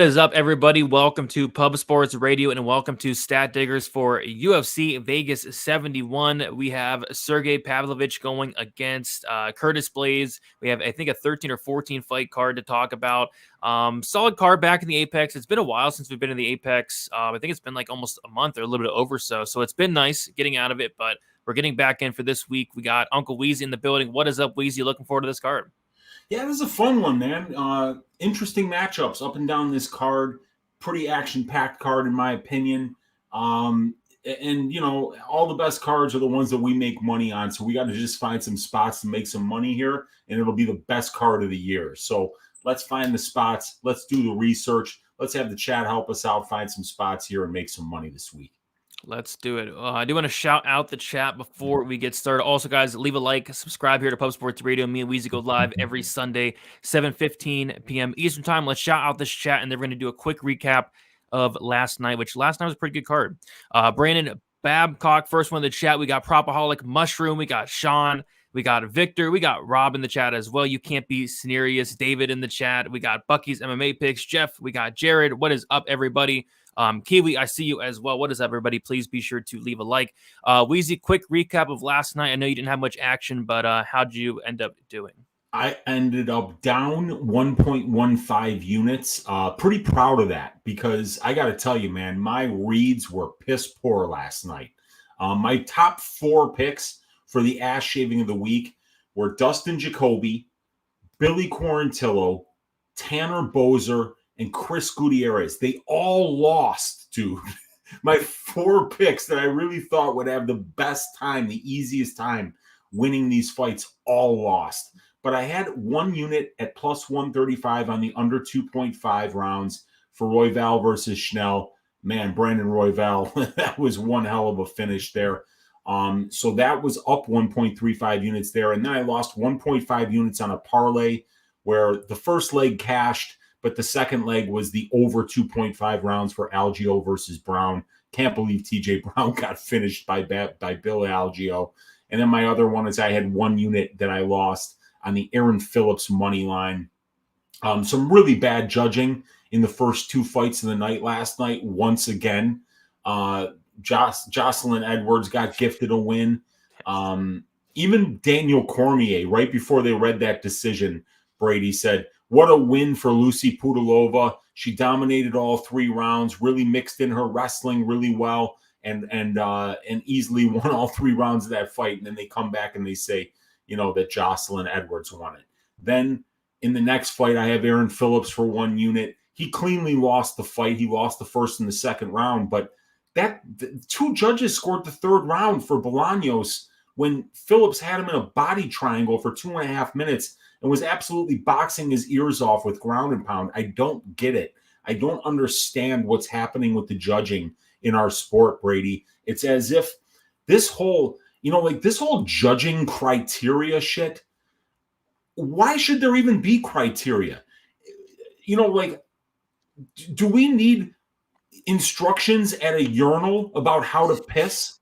is up, everybody? Welcome to Pub Sports Radio and welcome to Stat Diggers for UFC Vegas 71. We have Sergei Pavlovich going against Curtis Blaydes. We have, I think, a 13 or 14 fight card to talk about. Solid card back in the Apex. It's been a while since we've been in the Apex. I think it's been like almost a month or a little bit over so it's been nice getting out of it, but we're getting back in for this week. We got Uncle Weezy in the building. What is up, Weezy? Looking forward to this card. Yeah, this is a fun one, man. Interesting matchups up and down this card. Pretty action-packed card, in my opinion. And, you know, all the best cards are the ones that we make money on. So we got to just find some spots to make some money here, and it'll be the best card of the year. So let's find the spots. Let's do the research. Let's have the chat help us out, find some spots here, and make some money this week. Let's do it. I do want to shout out the chat before we get started. Also, guys, leave a like, subscribe here to Pub Sports Radio. Me and Weezy go live every Sunday, 7:15 p.m. Eastern Time. Let's shout out this chat, and then we're going to do a quick recap of last night, which last night was a pretty good card. Brandon Babcock, first one in the chat. We got Propaholic Mushroom. We got Sean. We got Victor. We got Rob in the chat as well. You can't be serious. David in the chat. We got Bucky's MMA picks. Jeff. We got Jared. What is up, everybody? Kiwi, I see you as well. What is up, everybody? Please be sure to leave a like. Weezy, quick recap of last night. I know you didn't have much action, but how'd you end up doing? I ended up down 1.15 units. Pretty proud of that because I got to tell you, man, my reads were piss poor last night. My top 4 picks for the ass shaving of the week were Dustin Jacoby, Billy Quarantillo, Tanner Bozer, and Chris Gutierrez. They all lost, dude. My 4 picks that I really thought would have the best time, the easiest time winning these fights, all lost. But I had 1 unit at plus 135 on the under 2.5 rounds for Royval versus Schnell. Man, Brandon Royval, that was one hell of a finish there. So that was up 1.35 units there. And then I lost 1.5 units on a parlay where the first leg cashed, but the second leg was the over 2.5 rounds for Algeo versus Brown. Can't believe TJ Brown got finished by Bill Algeo. And then my other one is I had 1 unit that I lost on the Aaron Phillips money line. Some really bad judging in the first 2 fights of the night last night. Once again, Jocelyn Edwards got gifted a win. Even Daniel Cormier, right before they read that decision, Brady said, "What a win for Lucy Pudilova. She dominated all 3 rounds, really mixed in her wrestling really well, and easily won all 3 rounds of that fight." And then they come back and they say, you know, that Jocelyn Edwards won it. Then in the next fight, I have Aaron Phillips for 1 unit. He cleanly lost the fight. He lost the first and the second round, but the 2 judges scored the 3rd round for Bolaños when Phillips had him in a body triangle for 2.5 minutes and was absolutely boxing his ears off with ground and pound. I don't get it. I don't understand what's happening with the judging in our sport, Brady. It's as if this whole, you know, like this whole judging criteria shit, why should there even be criteria? You know, like, do we need instructions at a urinal about how to piss?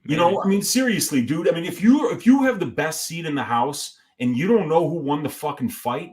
You know, I mean, seriously, dude. I mean, if you have the best seat in the house and you don't know who won the fucking fight,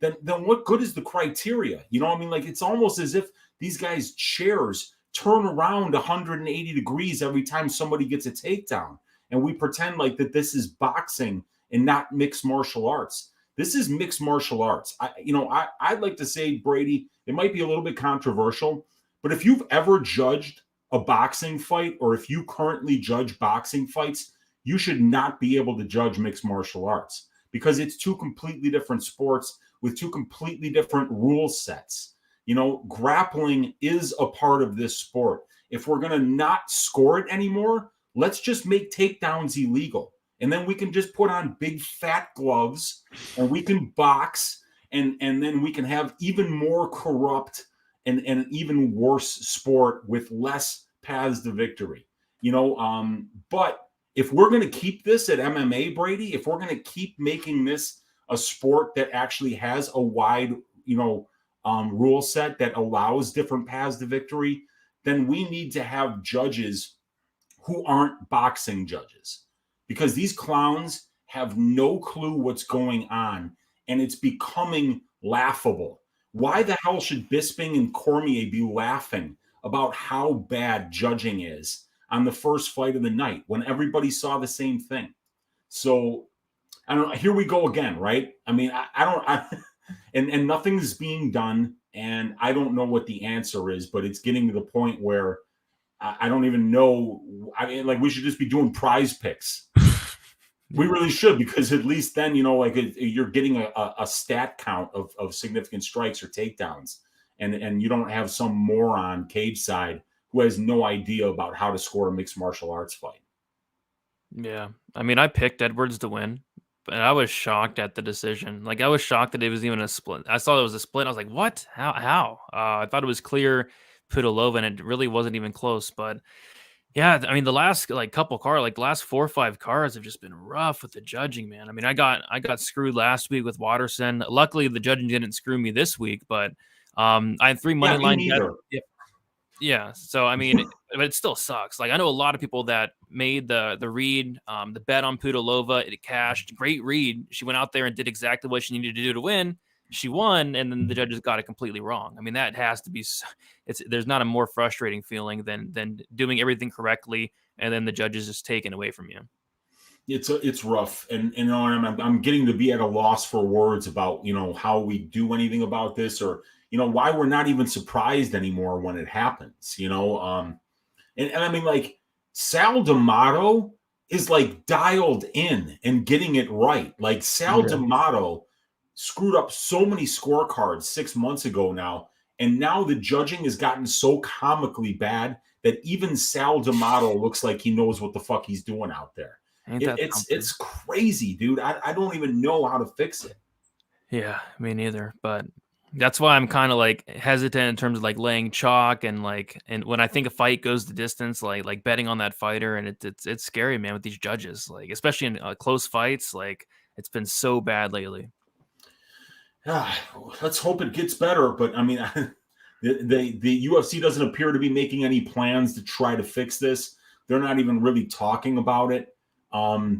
then what good is the criteria? You know what I mean? Like, it's almost as if these guys' chairs turn around 180 degrees every time somebody gets a takedown. And we pretend like that this is boxing and not mixed martial arts. This is mixed martial arts. I'd like to say, Brady, it might be a little bit controversial, but if you've ever judged a boxing fight or if you currently judge boxing fights, you should not be able to judge mixed martial arts because it's 2 completely different sports with 2 completely different rule sets. You know, grappling is a part of this sport. If we're going to not score it anymore, let's just make takedowns illegal. And then we can just put on big fat gloves and we can box and then we can have even more corrupt and even worse sport with less paths to victory. You know, but if we're going to keep this at MMA, Brady, if we're going to keep making this a sport that actually has a wide, you know, rule set that allows different paths to victory, then we need to have judges who aren't boxing judges because these clowns have no clue what's going on and it's becoming laughable. Why the hell should Bisping and Cormier be laughing about how bad judging is on the first fight of the night when everybody saw the same thing? So I don't know. Here we go again, right? I mean, and nothing's being done, and I don't know what the answer is, but it's getting to the point where I don't even know. I mean, like, we should just be doing prize picks. We really should, because at least then, you're getting a stat count of significant strikes or takedowns, and you don't have some moron cage side who has no idea about how to score a mixed martial arts fight. Yeah. I mean, I picked Edwards to win, but I was shocked at the decision. Like, I was shocked that it was even a split. I saw it was a split. I was like, what? How? I thought it was clear Pudilova, and it really wasn't even close. But yeah, I mean, the last couple cards, like the last 4 or 5 cards have just been rough with the judging, man. I mean, I got screwed last week with Watterson. Luckily, the judging didn't screw me this week, but I had 3 money line bets. Yeah. So, I mean, but it still sucks. Like, I know a lot of people that made the read, the bet on Pudilova. It cashed. Great read. She went out there and did exactly what she needed to do to win. She won, and then the judges got it completely wrong. I mean, that has to be. There's not a more frustrating feeling than doing everything correctly, and then the judges just taken away from you. It's rough, and I'm getting to be at a loss for words about how we do anything about this, or why we're not even surprised anymore when it happens. And I mean, like, Sal D'Amato is like dialed in and getting it right. Like, Sal D'Amato screwed up so many scorecards 6 months ago now, and now the judging has gotten so comically bad that even Sal D'Amato looks like he knows what the fuck he's doing out there. It's crazy, dude. I don't even know how to fix it. Yeah, me neither. But that's why I'm kind of like hesitant in terms of like laying chalk and when I think a fight goes the distance, like betting on that fighter, and it's scary, man, with these judges, like especially in close fights. Like, it's been so bad lately. Let's hope it gets better. But I mean, the UFC doesn't appear to be making any plans to try to fix this. They're not even really talking about it. I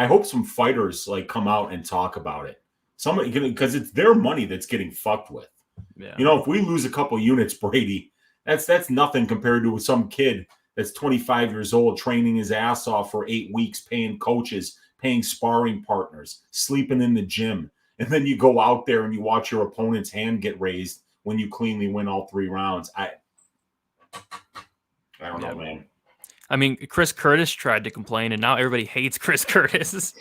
hope some fighters come out and talk about it. Somebody, because it's their money that's getting fucked with. Yeah. If we lose a couple units, Brady, that's nothing compared to some kid that's 25 years old, training his ass off for 8 weeks, paying coaches, paying sparring partners, sleeping in the gym. And then you go out there and you watch your opponent's hand get raised when you cleanly win all 3 rounds. I don't know, man. I mean, Chris Curtis tried to complain, and now everybody hates Chris Curtis.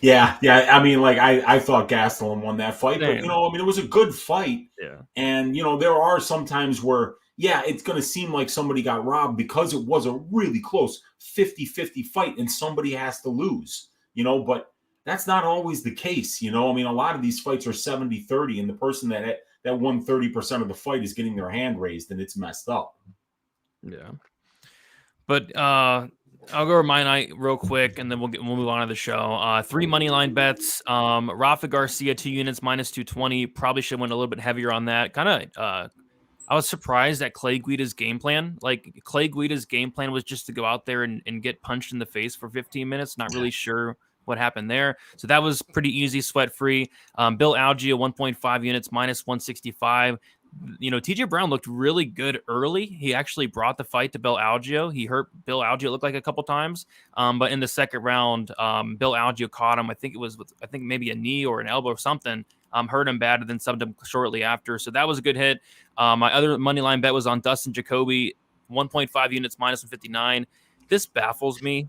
Yeah. I mean, I thought Gastelum won that fight, but it was a good fight. Yeah. And there are some times where, it's going to seem like somebody got robbed because it was a really close 50-50 fight, and somebody has to lose. But that's not always the case. I mean, a lot of these fights are 70-30, and the person that won 30% of the fight is getting their hand raised, and it's messed up. Yeah. But I'll go over my night real quick, and then we'll move on to the show. 3 money line bets. Rafa Garcia 2 units -220. Probably should have went a little bit heavier on that. I was surprised at Clay Guida's game plan. Like, Clay Guida's game plan was just to go out there and get punched in the face for 15 minutes. Not really sure what happened there. So that was pretty easy, sweat free. Bill Algeo 1.5 units -165. TJ Brown looked really good early. He actually brought the fight to Bill Algeo. He hurt Bill Algeo, looked like, a couple times. But in the second round, Bill Algeo caught him. I think it was maybe a knee or an elbow or something. Hurt him bad, and then subbed him shortly after. So that was a good hit. My other money line bet was on Dustin Jacoby, 1.5 units -159. This baffles me.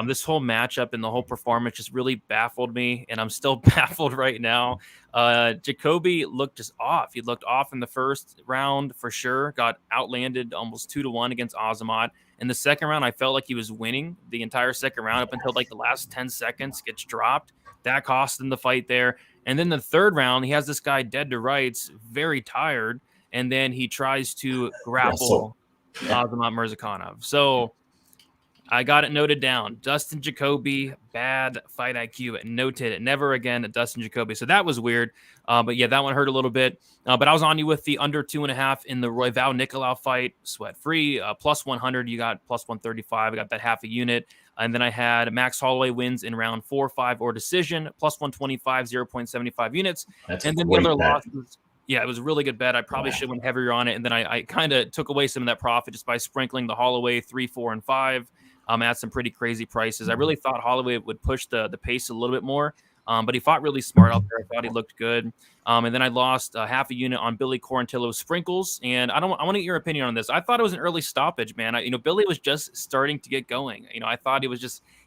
This whole matchup and the whole performance just really baffled me, and I'm still baffled right now. Jacoby looked just off. He looked off in the first round for sure. Got outlanded almost 2-1 against Azamat. In the second round, I felt like he was winning the entire second round up until the last 10 seconds. Gets dropped. That cost him the fight there. And then the third round, he has this guy dead to rights, very tired, and then he tries to grapple Azamat Mirzakhanov. So I got it noted down. Dustin Jacoby, bad fight IQ. Noted it. Never again at Dustin Jacoby. So that was weird. But yeah, that one hurt a little bit. But I was on you with the under 2.5 in the Royval Nicolau fight. Sweat free. +100. You got +135. I got that half a unit. And then I had Max Holloway wins in round 4, 5, or decision, plus 125, 0.75 units. That's and a then the great other bet. losses. Yeah, it was a really good bet. I probably should have went heavier on it. And then I kind of took away some of that profit just by sprinkling the Holloway 3, 4, and 5 at some pretty crazy prices. I really thought Holloway would push the pace a little bit more. But he fought really smart out there. I thought he looked good. And then I lost half a unit on Billy Quarantillo's sprinkles. And I want to get your opinion on this. I thought it was an early stoppage, man. Billy was just starting to get going. I thought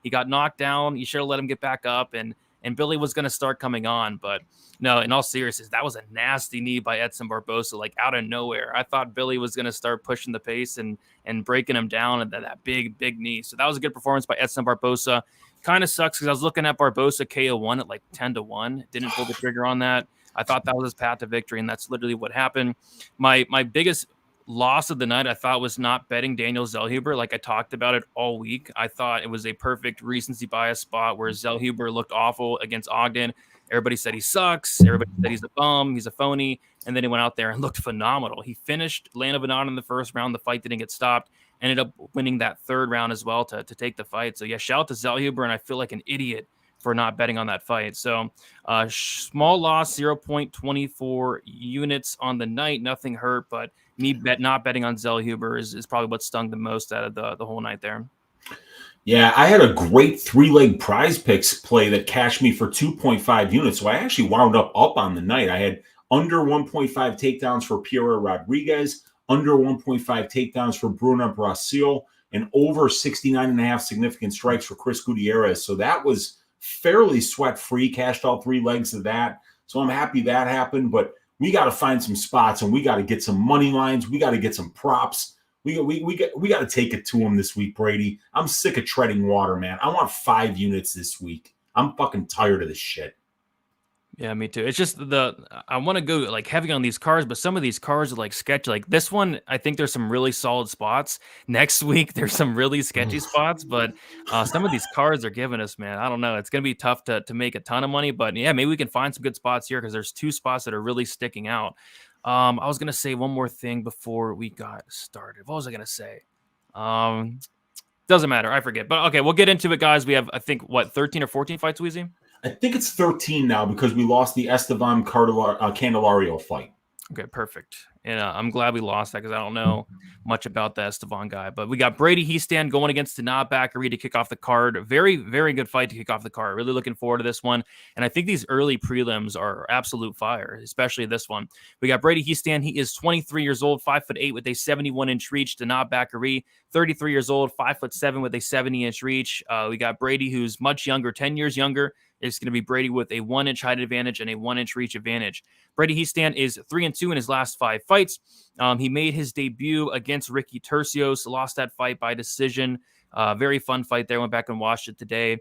he got knocked down. You should have let him get back up, and Billy was going to start coming on. But no, in all seriousness, that was a nasty knee by Edson Barbosa, like out of nowhere. I thought Billy was going to start pushing the pace and breaking him down, and that big knee. So that was a good performance by Edson Barbosa. Kind of sucks because I was looking at Barbosa KO1 at like 10-1. Didn't pull the trigger on that. I thought that was his path to victory, and that's literally what happened. My biggest loss of the night, I thought, was not betting Daniel Zellhuber. Like I talked about it all week. I thought it was a perfect recency bias spot where Zellhuber looked awful against Ogden. Everybody said he sucks. Everybody said he's a bum. He's a phony. And then he went out there and looked phenomenal. He finished Lana Venata in the first round. The fight didn't get stopped. Ended up winning that third round as well to take the fight. So, yeah, shout out to Zellhuber, and I feel like an idiot for not betting on that fight. So, small loss, 0.24 units on the night. Nothing hurt, but me not betting on Zellhuber is probably what stung the most out of the whole night there. Yeah, I had a great 3-leg prize picks play that cashed me for 2.5 units. So I actually wound up on the night. I had under 1.5 takedowns for Pierre Rodriguez, under 1.5 takedowns for Bruno Brasil, and over 69.5 significant strikes for Chris Gutierrez. So that was fairly sweat-free, cashed all 3 legs of that. So I'm happy that happened, but we got to find some spots, and we got to get some money lines. We got to get some props. We got to take it to him this week, Brady. I'm sick of treading water, man. I want 5 units this week. I'm fucking tired of this shit. Yeah, me too. It's just I want to go like heavy on these cars, but some of these cars are like sketchy. Like this one, I think there's some really solid spots. Next week, there's some really sketchy spots, but some of these cars are giving us, man. I don't know. It's gonna be tough to make a ton of money, but yeah, maybe we can find some good spots here because there's 2 spots that are really sticking out. I was gonna say one more thing before we got started. What was I gonna say? Doesn't matter. I forget. But okay, we'll get into it, guys. We have, I think, 13 or 14 fights, Weezy? I think it's 13 now because we lost the Esteban Candelario fight. Okay, perfect. And I'm glad we lost that because I don't know much about the Esteban guy. But we got Brady Hiestand going against Tanab Bakary to kick off the card. Very, very good fight to kick off the card. Really looking forward to this one. And I think these early prelims are absolute fire, especially this one. We got Brady Hiestand. He is 23 years old, 5'8" with a 71-inch reach. Tanab Bakary, 33 years old, 5'7" with a 70-inch reach. We got Brady, who's much younger, 10 years younger. It's going to be Brady with a 1-inch height advantage and a 1-inch reach advantage. Brady Hiestand is 3-2 in his last 5 fights. He made his debut against Ricky Tercios, lost that fight by decision. Very fun fight there. Went back and watched it today.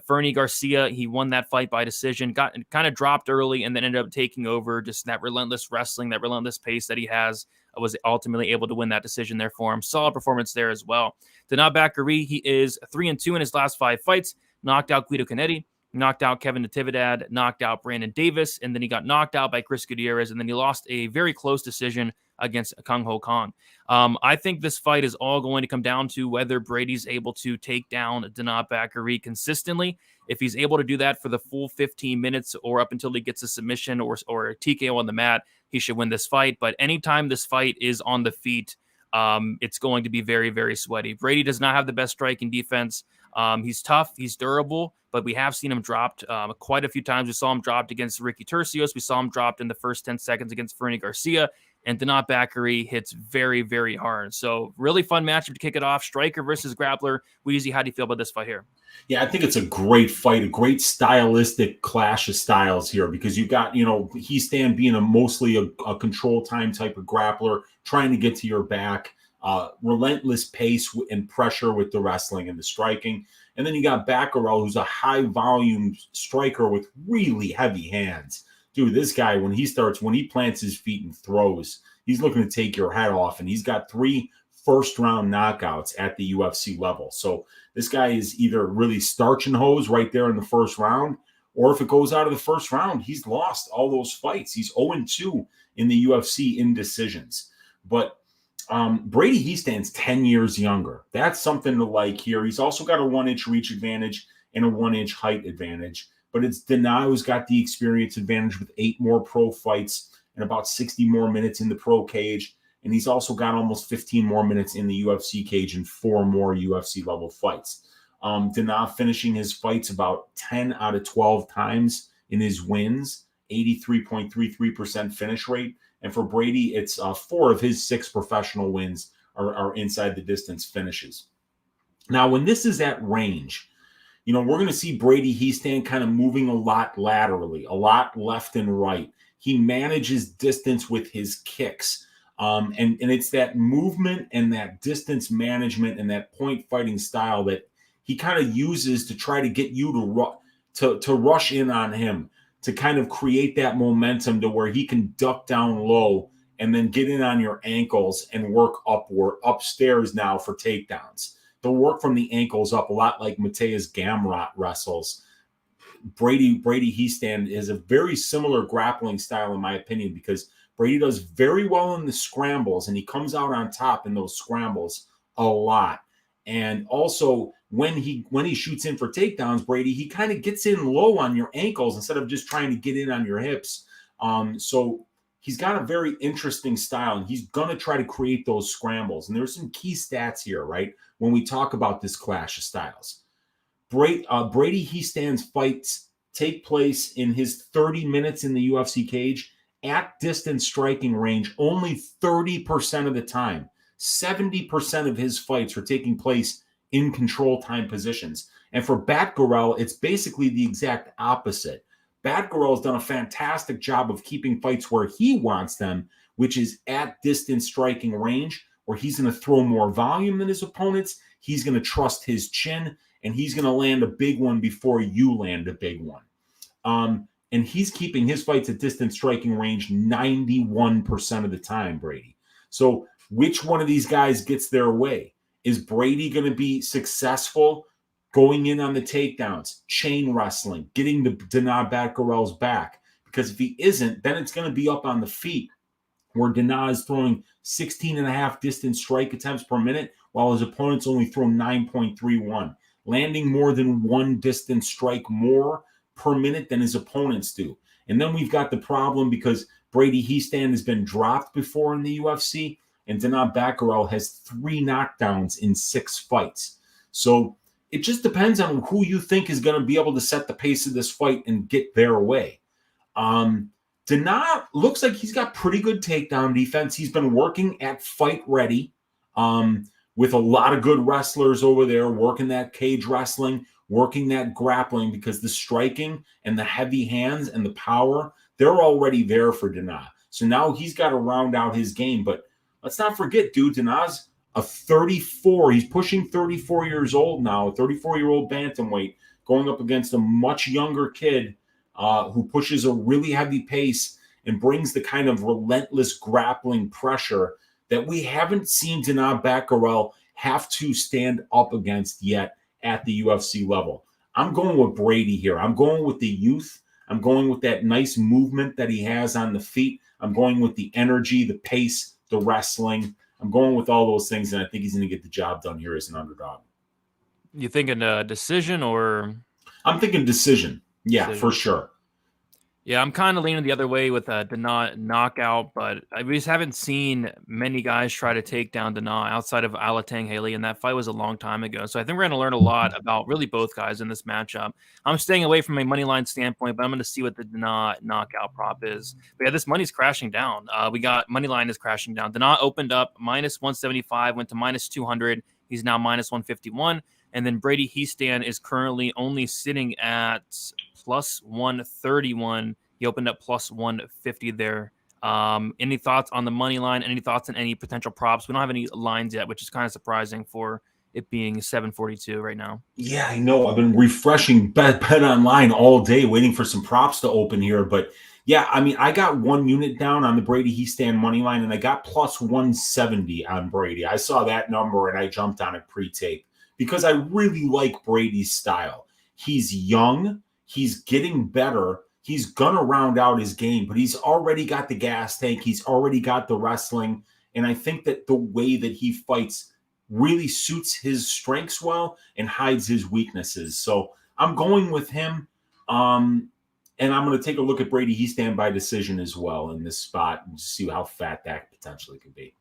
Fernie Garcia, he won that fight by decision. Got kind of dropped early and then ended up taking over. Just that relentless wrestling, that relentless pace that he has, was ultimately able to win that decision there for him. Solid performance there as well. Tanab Bakary, he is 3-2 in his last 5 fights. Knocked out Guido Canetti. Knocked out Kevin Natividad, knocked out Brandon Davis, and then he got knocked out by Chris Gutierrez, and then he lost a very close decision against Kung Ho Kong. I think this fight is all going to come down to whether Brady's able to take down Tanab Bakary consistently. If he's able to do that for the full 15 minutes or up until he gets a submission or a TKO on the mat, he should win this fight. But anytime this fight is on the feet, it's going to be very, very sweaty. Brady does not have the best striking defense. He's tough. He's durable, but we have seen him dropped quite a few times. We saw him dropped against Ricky Tercios. We saw him dropped in the first 10 seconds against Fernie Garcia. And Tanab Bakary hits very, very hard. So really fun matchup to kick it off. Striker versus grappler. Weezy, how do you feel about this fight here? Yeah, I think it's a great fight, a great stylistic clash of styles here because you got, Hiestand being mostly a control time type of grappler, trying to get to your back, relentless pace and pressure with the wrestling and the striking. And then you got Bakary, who's a high volume striker with really heavy hands. Dude, this guy, when he plants his feet and throws, he's looking to take your head off. And he's got 3 first-round knockouts at the UFC level. So this guy is either really starch and hose right there in the first round, or if it goes out of the first round, he's lost all those fights. He's 0-2 in the UFC in decisions. But Brady, he stands 10 years younger. That's something to like here. He's also got a 1-inch reach advantage and a 1-inch height advantage. But it's Dana who's got the experience advantage with 8 more pro fights and about 60 more minutes in the pro cage. And he's also got almost 15 more minutes in the UFC cage and 4 more UFC level fights. Dana finishing his fights about 10 out of 12 times in his wins, 83.33% finish rate. And for Brady, it's 4 of his 6 professional wins are inside the distance finishes. Now, when this is at range, you know, we're going to see Brady Hiestand kind of moving a lot laterally, a lot left and right. He manages distance with his kicks. And it's that movement and that distance management and that point fighting style that he kind of uses to try to get you to rush in on him, to kind of create that momentum to where he can duck down low and then get in on your ankles and work upstairs now for takedowns. They'll work from the ankles up a lot like Mateus Gamrot wrestles. Brady Hiestand is a very similar grappling style, in my opinion, because Brady does very well in the scrambles, and he comes out on top in those scrambles a lot. And also, when he shoots in for takedowns, Brady, he kind of gets in low on your ankles instead of just trying to get in on your hips. So he's got a very interesting style, and he's going to try to create those scrambles. And there's some key stats here, right, when we talk about this clash of styles. Brady Hiestand's fights take place in his 30 minutes in the UFC cage at distance striking range only 30% of the time. 70% of his fights are taking place in control time positions. And for Batgarel, it's basically the exact opposite. Batgarel has done a fantastic job of keeping fights where he wants them, which is at distance striking range, where he's going to throw more volume than his opponents. He's going to trust his chin, and he's going to land a big one before you land a big one. And he's keeping his fights at distance striking range 91% of the time, Brady. So which one of these guys gets their way? Is Brady going to be successful going in on the takedowns, chain wrestling, getting the Dana Batgarel's back? Because if he isn't, then it's going to be up on the feet, where Dana is throwing 16.5 distance strike attempts per minute, while his opponents only throw 9.31, landing more than 1 distance strike more per minute than his opponents do. And then we've got the problem because Brady Hiestand has been dropped before in the UFC, and Dana Batgarel has 3 knockdowns in 6 fights. So it just depends on who you think is going to be able to set the pace of this fight and get their way. Dana looks like he's got pretty good takedown defense. He's been working at Fight Ready with a lot of good wrestlers over there, working that cage wrestling, working that grappling, because the striking and the heavy hands and the power, they're already there for Dana. So now he's got to round out his game. But let's not forget, dude, Dana's a 34. He's pushing 34 years old now, a 34-year-old bantamweight, going up against a much younger kid who pushes a really heavy pace and brings the kind of relentless grappling pressure that we haven't seen Dana Batgarel have to stand up against yet at the UFC level. I'm going with Brady here. I'm going with the youth. I'm going with that nice movement that he has on the feet. I'm going with the energy, the pace, the wrestling. I'm going with all those things, and I think he's going to get the job done here as an underdog. You thinking a decision or? I'm thinking decision. Yeah, for sure. Yeah, I'm kind of leaning the other way with a Dana knockout, but we just haven't seen many guys try to take down Dana outside of Alatang Haley, and that fight was a long time ago. So I think we're going to learn a lot about really both guys in this matchup. I'm staying away from a money line standpoint, but I'm going to see what the Dana knockout prop is. But yeah, this money's crashing down. We got money line is crashing down. Dana opened up minus 175, went to minus 200. He's now minus 151. And then Brady Hiestand is currently only sitting at plus 131. He opened up plus 150 there. Any thoughts on the money line? Any thoughts on any potential props? We don't have any lines yet, which is kind of surprising for it being 742 right now. Yeah, I know. I've been refreshing Bet Online all day, waiting for some props to open here. But yeah, I mean, I got 1 unit down on the Brady Hiestand money line, and I got plus 170 on Brady. I saw that number, and I jumped on it pre-tape because I really like Brady's style. He's young. He's getting better. He's going to round out his game, but he's already got the gas tank. He's already got the wrestling, And I think that the way that he fights really suits his strengths well and hides his weaknesses. So I'm going with him. And I'm going to take a look at Brady. He stand by decision as well in this spot and see how fat that potentially could be.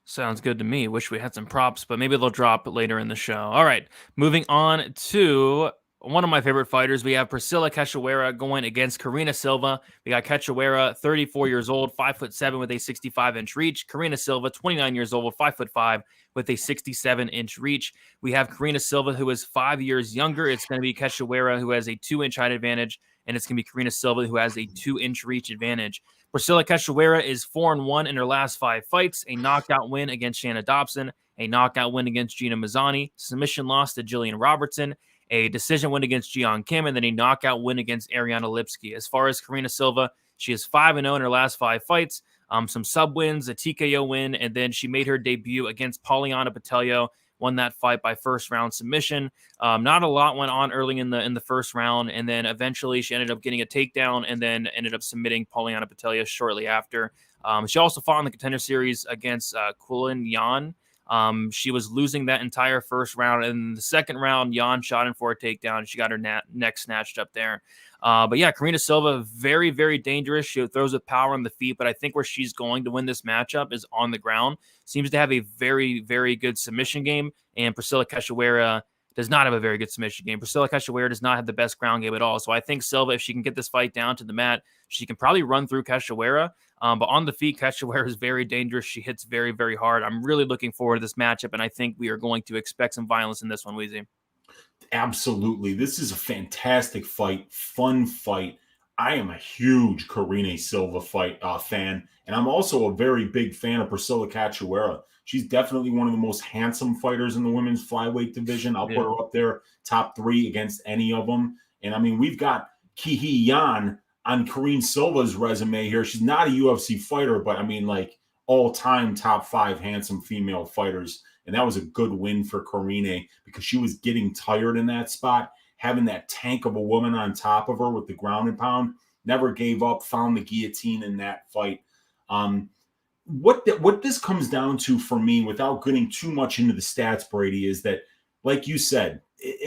Sounds good to me. Wish we had some props, but maybe they'll drop later in the show. All right, moving on to one of my favorite fighters. We have Priscilla Cachoeira going against Karina Silva. We got Cachoeira, 34 years old, 5'7" with a 65-inch reach. Karina Silva, 29 years old, 5'5" with a 67-inch reach. We have Karina Silva, who is 5 years younger. It's going to be Cachoeira, who has a 2-inch height advantage, and it's going to be Karina Silva, who has a 2-inch reach advantage. Priscilla Cachoeira is 4-1 in her last 5 fights, a knockout win against Shanna Dobson, a knockout win against Gina Mazzani, submission loss to Jillian Robertson, a decision win against Jian Kim, and then a knockout win against Ariana Lipsky. As far as Karina Silva, she is 5-0 in her last 5 fights, some sub wins, a TKO win, and then she made her debut against Poliana Botelho, won that fight by first round submission. Not a lot went on early in the first round, and then eventually she ended up getting a takedown and then ended up submitting Poliana Botelho shortly after. She also fought in the Contender Series against Kulin Yan. She was losing that entire first round, and in the second round, Yan shot in for a takedown, and she got her neck snatched up there. But yeah, Karina Silva, very, very dangerous. She throws with power on the feet, but I think where she's going to win this matchup is on the ground. Seems to have a very, very good submission game, and Priscilla Cachoeira does not have a very good submission game. Priscilla Cachoeira does not have the best ground game at all. So I think Silva, if she can get this fight down to the mat, she can probably run through Cachoeira. But on the feet, Cachoeira is very dangerous. She hits very, very hard. I'm really looking forward to this matchup, and I think we are going to expect some violence in this one, Weezy. Absolutely. This is a fantastic fight, fun fight. I am a huge Karine Silva fan, and I'm also a very big fan of Priscilla Cachoeira. She's definitely one of the most handsome fighters in the women's flyweight division. I'll put her up there, top 3 against any of them. And I mean, we've got Kihi Yan on Karine Silva's resume here. She's not a UFC fighter, but I mean, like all-time top 5 handsome female fighters. And that was a good win for Karine because she was getting tired in that spot. Having that tank of a woman on top of her with the ground and pound, never gave up, found the guillotine in that fight. What this comes down to for me, without getting too much into the stats, Brady, is that, like you said,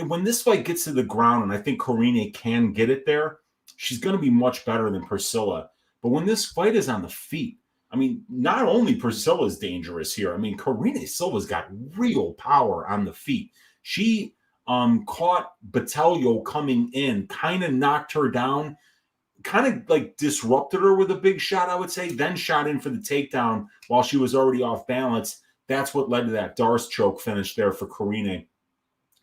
when this fight gets to the ground, and I think Karine can get it there, she's going to be much better than Priscilla. But when this fight is on the feet, I mean, not only Priscilla's dangerous here. I mean, Karine Silva's got real power on the feet. She caught Botelho coming in, kind of knocked her down, kind of like disrupted her with a big shot, I would say, then shot in for the takedown while she was already off balance. That's what led to that Darce choke finish there for Karine.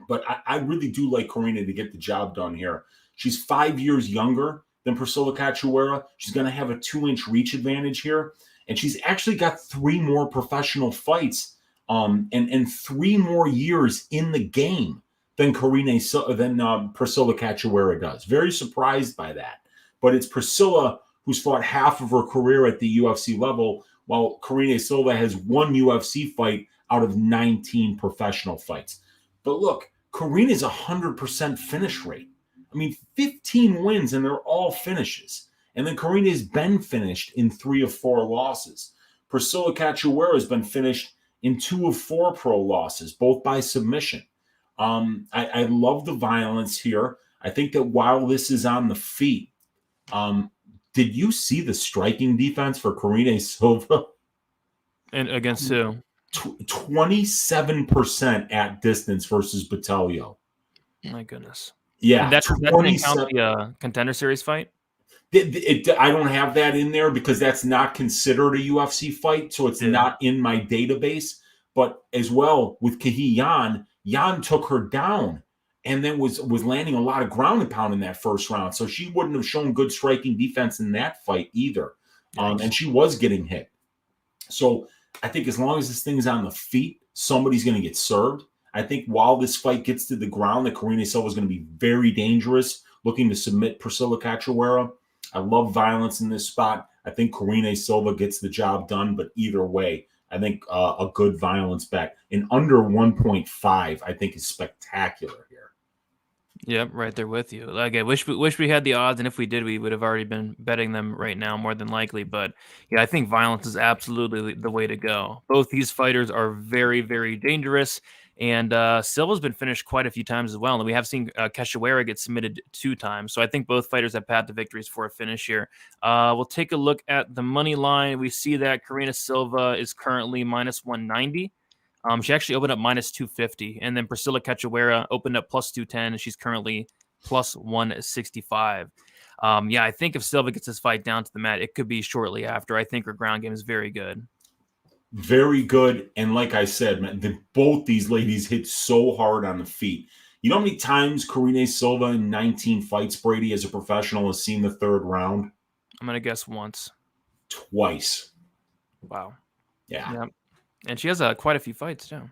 But I really do like Karine to get the job done here. She's 5 years younger than Priscilla Cachoeira. She's going to have a 2-inch reach advantage here. And she's actually got 3 more professional fights and 3 more years in the game than Priscilla Cachoeira does. Very surprised by that. But it's Priscilla who's fought half of her career at the UFC level, while Karine Silva has 1 UFC fight out of 19 professional fights. But look, Karine is 100% finish rate. I mean, 15 wins, and they're all finishes. And then Karine has been finished in 3 of 4 losses. Priscilla Cachoeira has been finished in 2 of 4 pro losses, both by submission. I love the violence here. I think that while this is on the feet, did you see the striking defense for Karine Silva? And against who? 27% at distance versus Botelho. My goodness. Yeah. And that didn't count the Contender Series fight? I don't have that in there because that's not considered a UFC fight, so it's not in my database. But as well with Kihi Yan, Yan took her down and then was landing a lot of ground and pound in that first round. So she wouldn't have shown good striking defense in that fight either. And she was getting hit. So I think as long as this thing's on the feet, somebody's going to get served. I think while this fight gets to the ground, that Karine Silva is going to be very dangerous, looking to submit Priscilla Cachoeira. I love violence in this spot. I think Karine Silva gets the job done, but either way, I think a good violence bet in under 1.5, I think, is spectacular here. Yep, right there with you. Like I wish we had the odds, and if we did, we would have already been betting them right now, more than likely. But yeah, I think violence is absolutely the way to go. Both these fighters are very, very dangerous, and Silva's been finished quite a few times as well, and we have seen Cachoeira get submitted 2 times. So I think both fighters have path to victories for a finish here. We'll take a look at the money line. We see that Karina Silva is currently -190. She actually opened up -250, and then Priscilla Cachoeira opened up +210, and she's currently +165. Yeah, I think if Silva gets this fight down to the mat, it could be shortly after. I think her ground game is very good. Very good. And like I said, man, both these ladies hit so hard on the feet. You know how many times Karine Silva in 19 fights, Brady, as a professional, has seen the third round? I'm going to guess once. Twice. Wow. Yeah. Yep. And she has quite a few fights, too.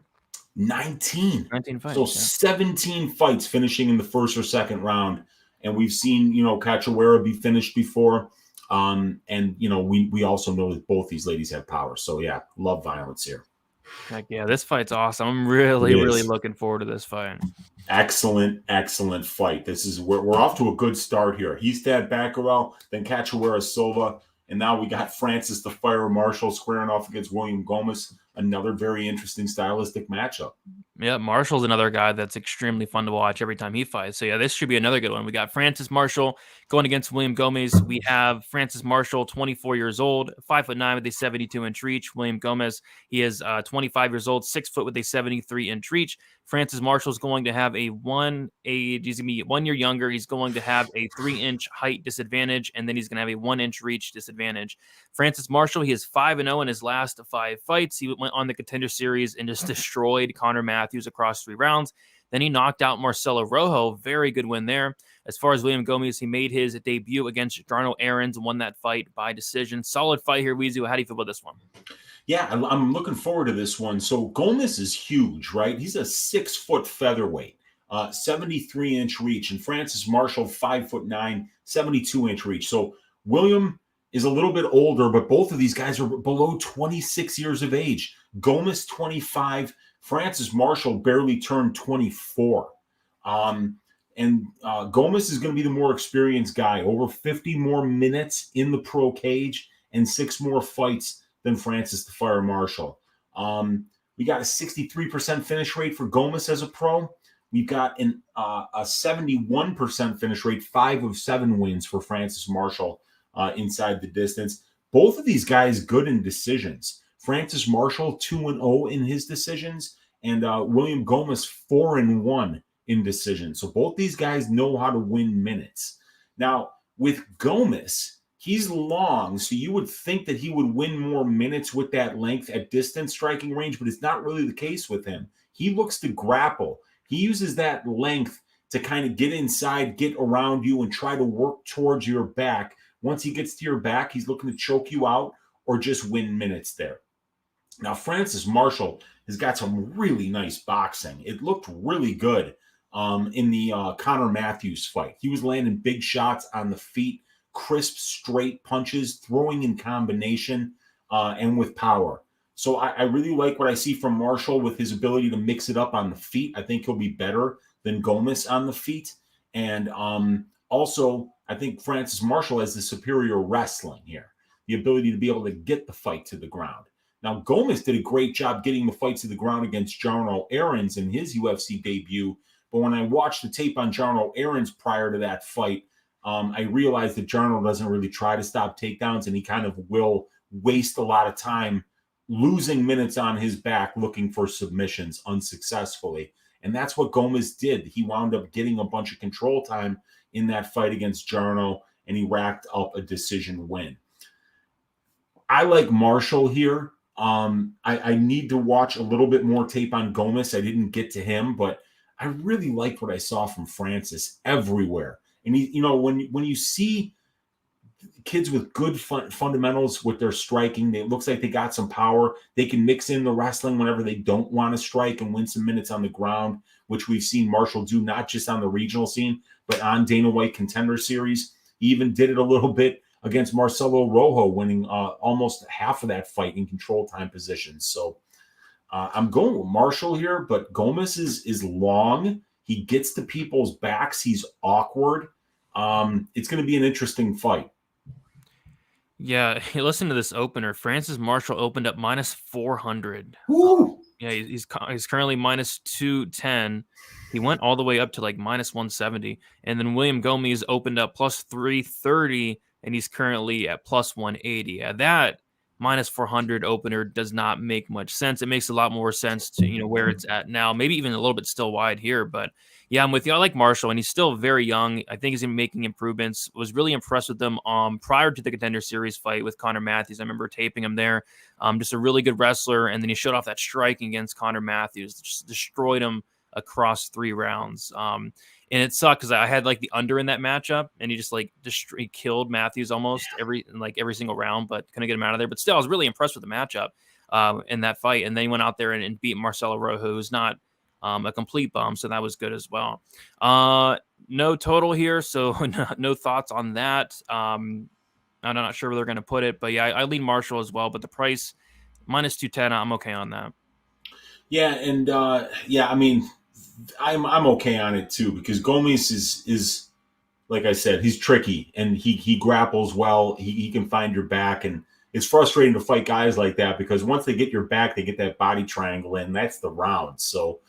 19. 19 fights. So yeah. 17 fights finishing in the first or second round. And we've seen, Cachoeira be finished before. And, we also know that both these ladies have power. So, yeah, love violence here. Heck yeah, this fight's awesome. I'm really looking forward to this fight. Excellent fight. This is we're off to a good start here. Histad Baccarel, then Cachoeira Silva, and now we got Francis the Fire Marshall squaring off against William Gomez. Another very interesting stylistic matchup. Yeah, Marshall's another guy that's extremely fun to watch every time he fights. So yeah, this should be another good one. We got Francis Marshall going against William Gomez. We have Francis Marshall, 24 years old, 5'9" with a 72-inch reach. William Gomez, he is 25 years old, 6 foot with a 73-inch reach. Francis Marshall's going to have he's going to be 1 year younger. He's going to have a 3-inch height disadvantage, and then he's going to have a 1-inch reach disadvantage. Francis Marshall, he is 5-0 in his last 5 fights. He went on the Contender Series and just destroyed Connor Matthews across 3 rounds. Then he knocked out Marcelo Rojo. Very good win there. As far as William Gomez, he made his debut against Jarno Aarons and won that fight by decision. Solid fight here, Weezy. How do you feel about this one? Yeah, I'm looking forward to this one. So Gomez is huge, right? He's a 6-foot featherweight, 73-inch reach, and Francis Marshall, 5'9", 72-inch reach. So William is a little bit older, but both of these guys are below 26 years of age. Gomez, 25. Francis Marshall barely turned 24. Gomez is going to be the more experienced guy, over 50 more minutes in the pro cage and 6 more fights than Francis the Fire Marshall. We got a 63% finish rate for Gomez as a pro. We've got a 71% finish rate, 5 of 7 wins for Francis Marshall inside the distance. Both of these guys good in decisions. Francis Marshall 2-0 in his decisions, and William Gomez 4-1 in decisions. So both these guys know how to win minutes. Now, with Gomez, he's long, so you would think that he would win more minutes with that length at distance striking range, but it's not really the case with him. He looks to grapple. He uses that length to kind of get inside, get around you, and try to work towards your back. Once he gets to your back, he's looking to choke you out or just win minutes there. Now, Francis Marshall has got some really nice boxing. It looked really good in the Connor Matthews fight. He was landing big shots on the feet, crisp, straight punches, throwing in combination, and with power. So I really like what I see from Marshall with his ability to mix it up on the feet. I think he'll be better than Gomez on the feet. And also, I think Francis Marshall has the superior wrestling here, the ability to be able to get the fight to the ground. Now, Gomez did a great job getting the fight to the ground against Jarno Aarons in his UFC debut. But when I watched the tape on Jarno Aarons prior to that fight, I realized that Jarno doesn't really try to stop takedowns, and he kind of will waste a lot of time losing minutes on his back looking for submissions unsuccessfully. And that's what Gomez did. He wound up getting a bunch of control time in that fight against Jarno, and he racked up a decision win. I like Marshall here. I need to watch a little bit more tape on Gomez. I didn't get to him, but I really liked what I saw from Francis everywhere. And he, when you see kids with good fundamentals with their striking, it looks like they got some power. They can mix in the wrestling whenever they don't want to strike and win some minutes on the ground, which we've seen Marshall do not just on the regional scene, but on Dana White Contender Series. He even did it a little bit against Marcelo Rojo, winning almost half of that fight in control time positions. So I'm going with Marshall here, but Gomez is long. He gets to people's backs. He's awkward. It's going to be an interesting fight. Yeah, listen to this opener. Francis Marshall opened up minus 400. Yeah, he's currently minus 210. He went all the way up to like minus 170. And then William Gomez opened up plus 330, and he's currently at plus 180. Yeah, that minus 400 opener does not make much sense. It makes a lot more sense to, where it's at now. Maybe even a little bit still wide here. But yeah, I'm with you. I like Marshall, and he's still very young. I think he's making improvements. Was really impressed with him prior to the Contender Series fight with Connor Matthews. I remember taping him there. Just a really good wrestler, and then he showed off that striking against Connor Matthews, just destroyed him across 3 rounds. And it sucked because I had like the under in that matchup, and he just he killed Matthews almost every single round, but couldn't get him out of there. But still, I was really impressed with the matchup in that fight. And then he went out there and beat Marcelo Rojo, who's not a complete bum, so that was good as well. No total here, so no thoughts on that. I'm not sure where they're going to put it, but yeah, I lean Marshall as well. But the price minus 210, I'm okay on that. Yeah, and I mean, I'm okay on it too, because Gomez is like I said, he's tricky and he grapples well. He can find your back, and it's frustrating to fight guys like that because once they get your back, they get that body triangle in. That's the round. So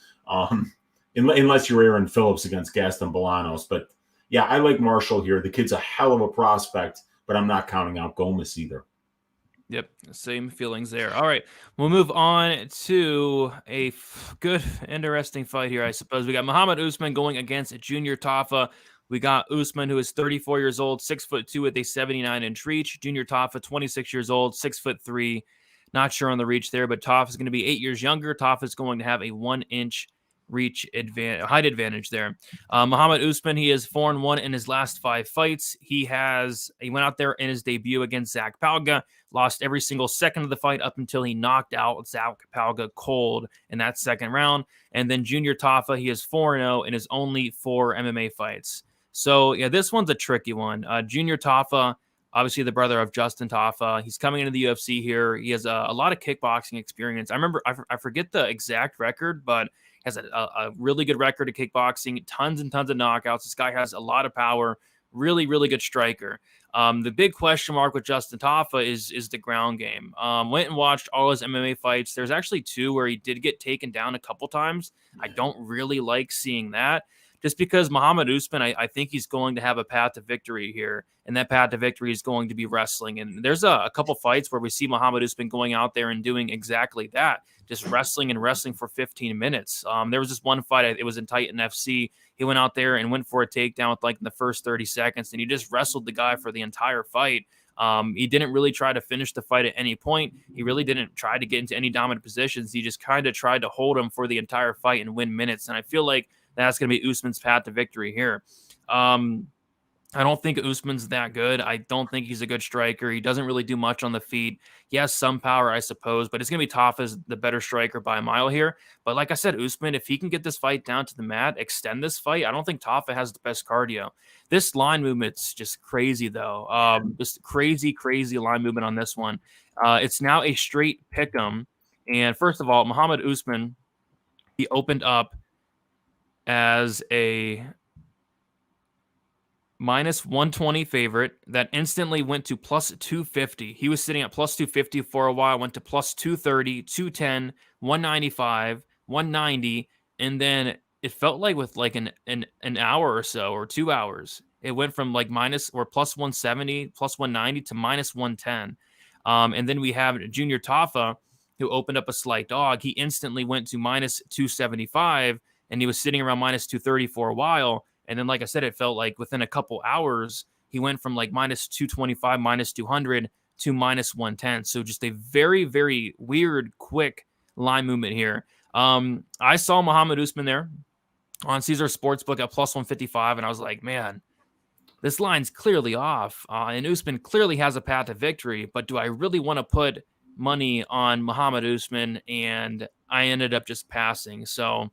unless you're Aaron Phillips against Gaston Bolanos, but yeah, I like Marshall here. The kid's a hell of a prospect, but I'm not counting out Gomez either. Yep, same feelings there. All right, we'll move on to a good, interesting fight here, I suppose. We got Muhammad Usman going against Junior Tafa. We got Usman, who is 34 years old, 6'2" with a 79-inch reach. Junior Tafa, 26 years old, 6'3". Not sure on the reach there, but Tafa is going to be 8 years younger. Tafa is going to have a 1-inch reach height advantage there. Muhammad Usman, he is 4-1 in his last 5 fights. He went out there in his debut against Zach Palga, lost every single second of the fight up until he knocked out Zach Palga cold in that second round. And then Junior Tafa, he is 4-0 in his only 4 MMA fights. So yeah, this one's a tricky one. Junior Tafa, obviously the brother of Justin Tafa, he's coming into the UFC here. He has a lot of kickboxing experience. I remember, I forget the exact record, but has a really good record of kickboxing, tons and tons of knockouts. This guy has a lot of power, really, really good striker. The big question mark with Justin Tafa is the ground game. Went and watched all his MMA fights. There's actually 2 where he did get taken down a couple times. I don't really like seeing that. Just because Muhammad Usman, I think he's going to have a path to victory here, and that path to victory is going to be wrestling. And there's a couple fights where we see Muhammad Usman going out there and doing exactly that, just wrestling for 15 minutes. There was this one fight, it was in Titan FC. He went out there and went for a takedown with in the first 30 seconds, and he just wrestled the guy for the entire fight. He didn't really try to finish the fight at any point. He really didn't try to get into any dominant positions. He just kind of tried to hold him for the entire fight and win minutes. And I feel like that's going to be Usman's path to victory here. I don't think Usman's that good. I don't think he's a good striker. He doesn't really do much on the feet. He has some power, I suppose, but it's going to be Tafa's the better striker by a mile here. But like I said, Usman, if he can get this fight down to the mat, extend this fight, I don't think Tafa has the best cardio. This line movement's just crazy, though. Just crazy line movement on this one. It's now a straight pick'em. And first of all, Muhammad Usman, he opened up as a minus 120 favorite that instantly went to plus 250. He was sitting at plus 250 for a while, went to plus 230, 210, 195, 190, and then it felt like with an hour or so or 2 hours, it went from minus or plus 170, plus 190 to minus 110. And then we have Junior Tafa, who opened up a slight dog. He instantly went to minus 275, and he was sitting around minus 230 for a while. And then, like I said, it felt like within a couple hours, he went from minus 225, minus 200 to minus 110. So just a very, very weird, quick line movement here. I saw Muhammad Usman there on Caesar Sportsbook at plus 155, and I was like, man, this line's clearly off. And Usman clearly has a path to victory, but do I really want to put money on Muhammad Usman? And I ended up just passing. So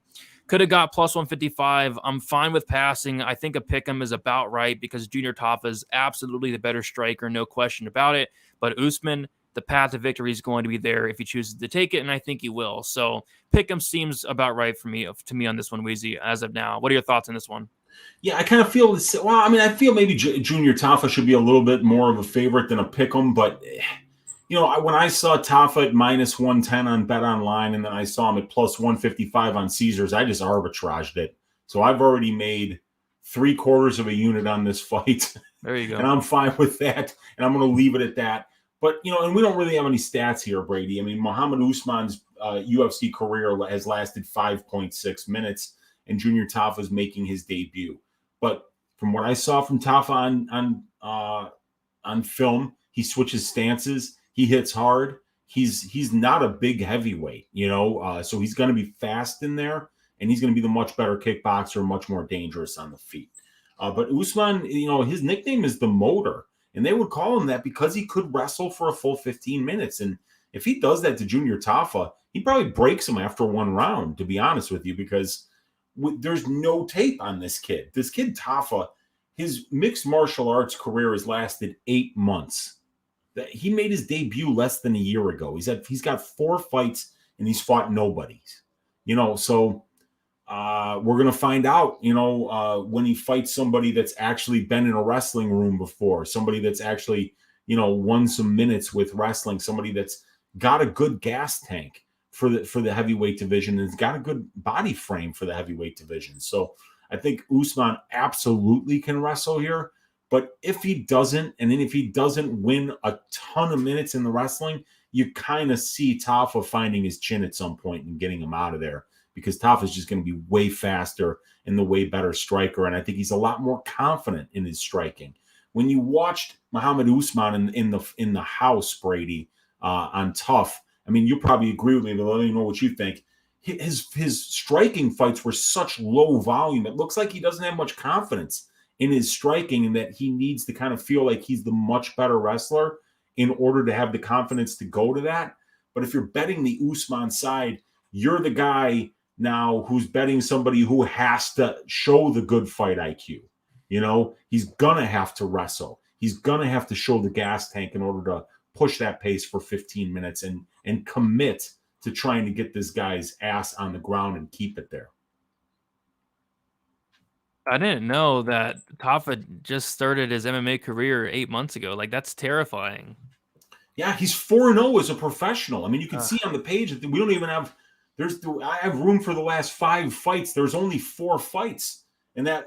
could have got plus 155. I'm fine with passing. I think a pick'em is about right because Junior Tafa is absolutely the better striker, no question about it. But Usman, the path to victory is going to be there if he chooses to take it, and I think he will. So pick him seems about right to me on this one, Weezy, as of now. What are your thoughts on this one? Yeah, I kind of feel this. Well, I mean, I feel maybe Junior Tafa should be a little bit more of a favorite than a pick 'em, but when I saw Tafa at -110 on Bet Online, and then I saw him at +155 on Caesars, I just arbitraged it. So I've already made 3/4 of a unit on this fight. There you go. And I'm fine with that. And I'm going to leave it at that. But, and we don't really have any stats here, Brady. I mean, Muhammad Usman's UFC career has lasted 5.6 minutes, and Junior Tafa is making his debut. But from what I saw from Tafa on film, he switches stances. He hits hard. He's not a big heavyweight, so he's going to be fast in there, and he's going to be the much better kickboxer, much more dangerous on the feet. But Usman, his nickname is the Motor, and they would call him that because he could wrestle for a full 15 minutes. And if he does that to Junior Tafa, he probably breaks him after one round, to be honest with you, because there's no tape on this kid. This kid Tafa, his mixed martial arts career has lasted 8 months. He made his debut less than a year ago. He's got 4 fights and he's fought nobodies. So we're gonna find out. When he fights somebody that's actually been in a wrestling room before, somebody that's actually won some minutes with wrestling, somebody that's got a good gas tank for the heavyweight division and has got a good body frame for the heavyweight division. So I think Usman absolutely can wrestle here. But if he doesn't, and then if he doesn't win a ton of minutes in the wrestling, you kind of see Tafa finding his chin at some point and getting him out of there, because Tafa is just going to be way faster and the way better striker. And I think he's a lot more confident in his striking. When you watched Muhammad Usman in the house, Brady, on Tough, I mean, you probably agree with me, but let me know what you think. His striking fights were such low volume. It looks like he doesn't have much confidence in his striking, and that he needs to kind of feel like he's the much better wrestler in order to have the confidence to go to that. But if you're betting the Usman side, you're the guy now who's betting somebody who has to show the good fight IQ. He's going to have to wrestle. He's going to have to show the gas tank in order to push that pace for 15 minutes and commit to trying to get this guy's ass on the ground and keep it there. I didn't know that Tafa just started his MMA career 8 months ago. Like, that's terrifying. Yeah, he's 4-0 as a professional. I mean, you can see on the page that we don't even have. I have room for the last 5 fights. There's only 4 fights, and that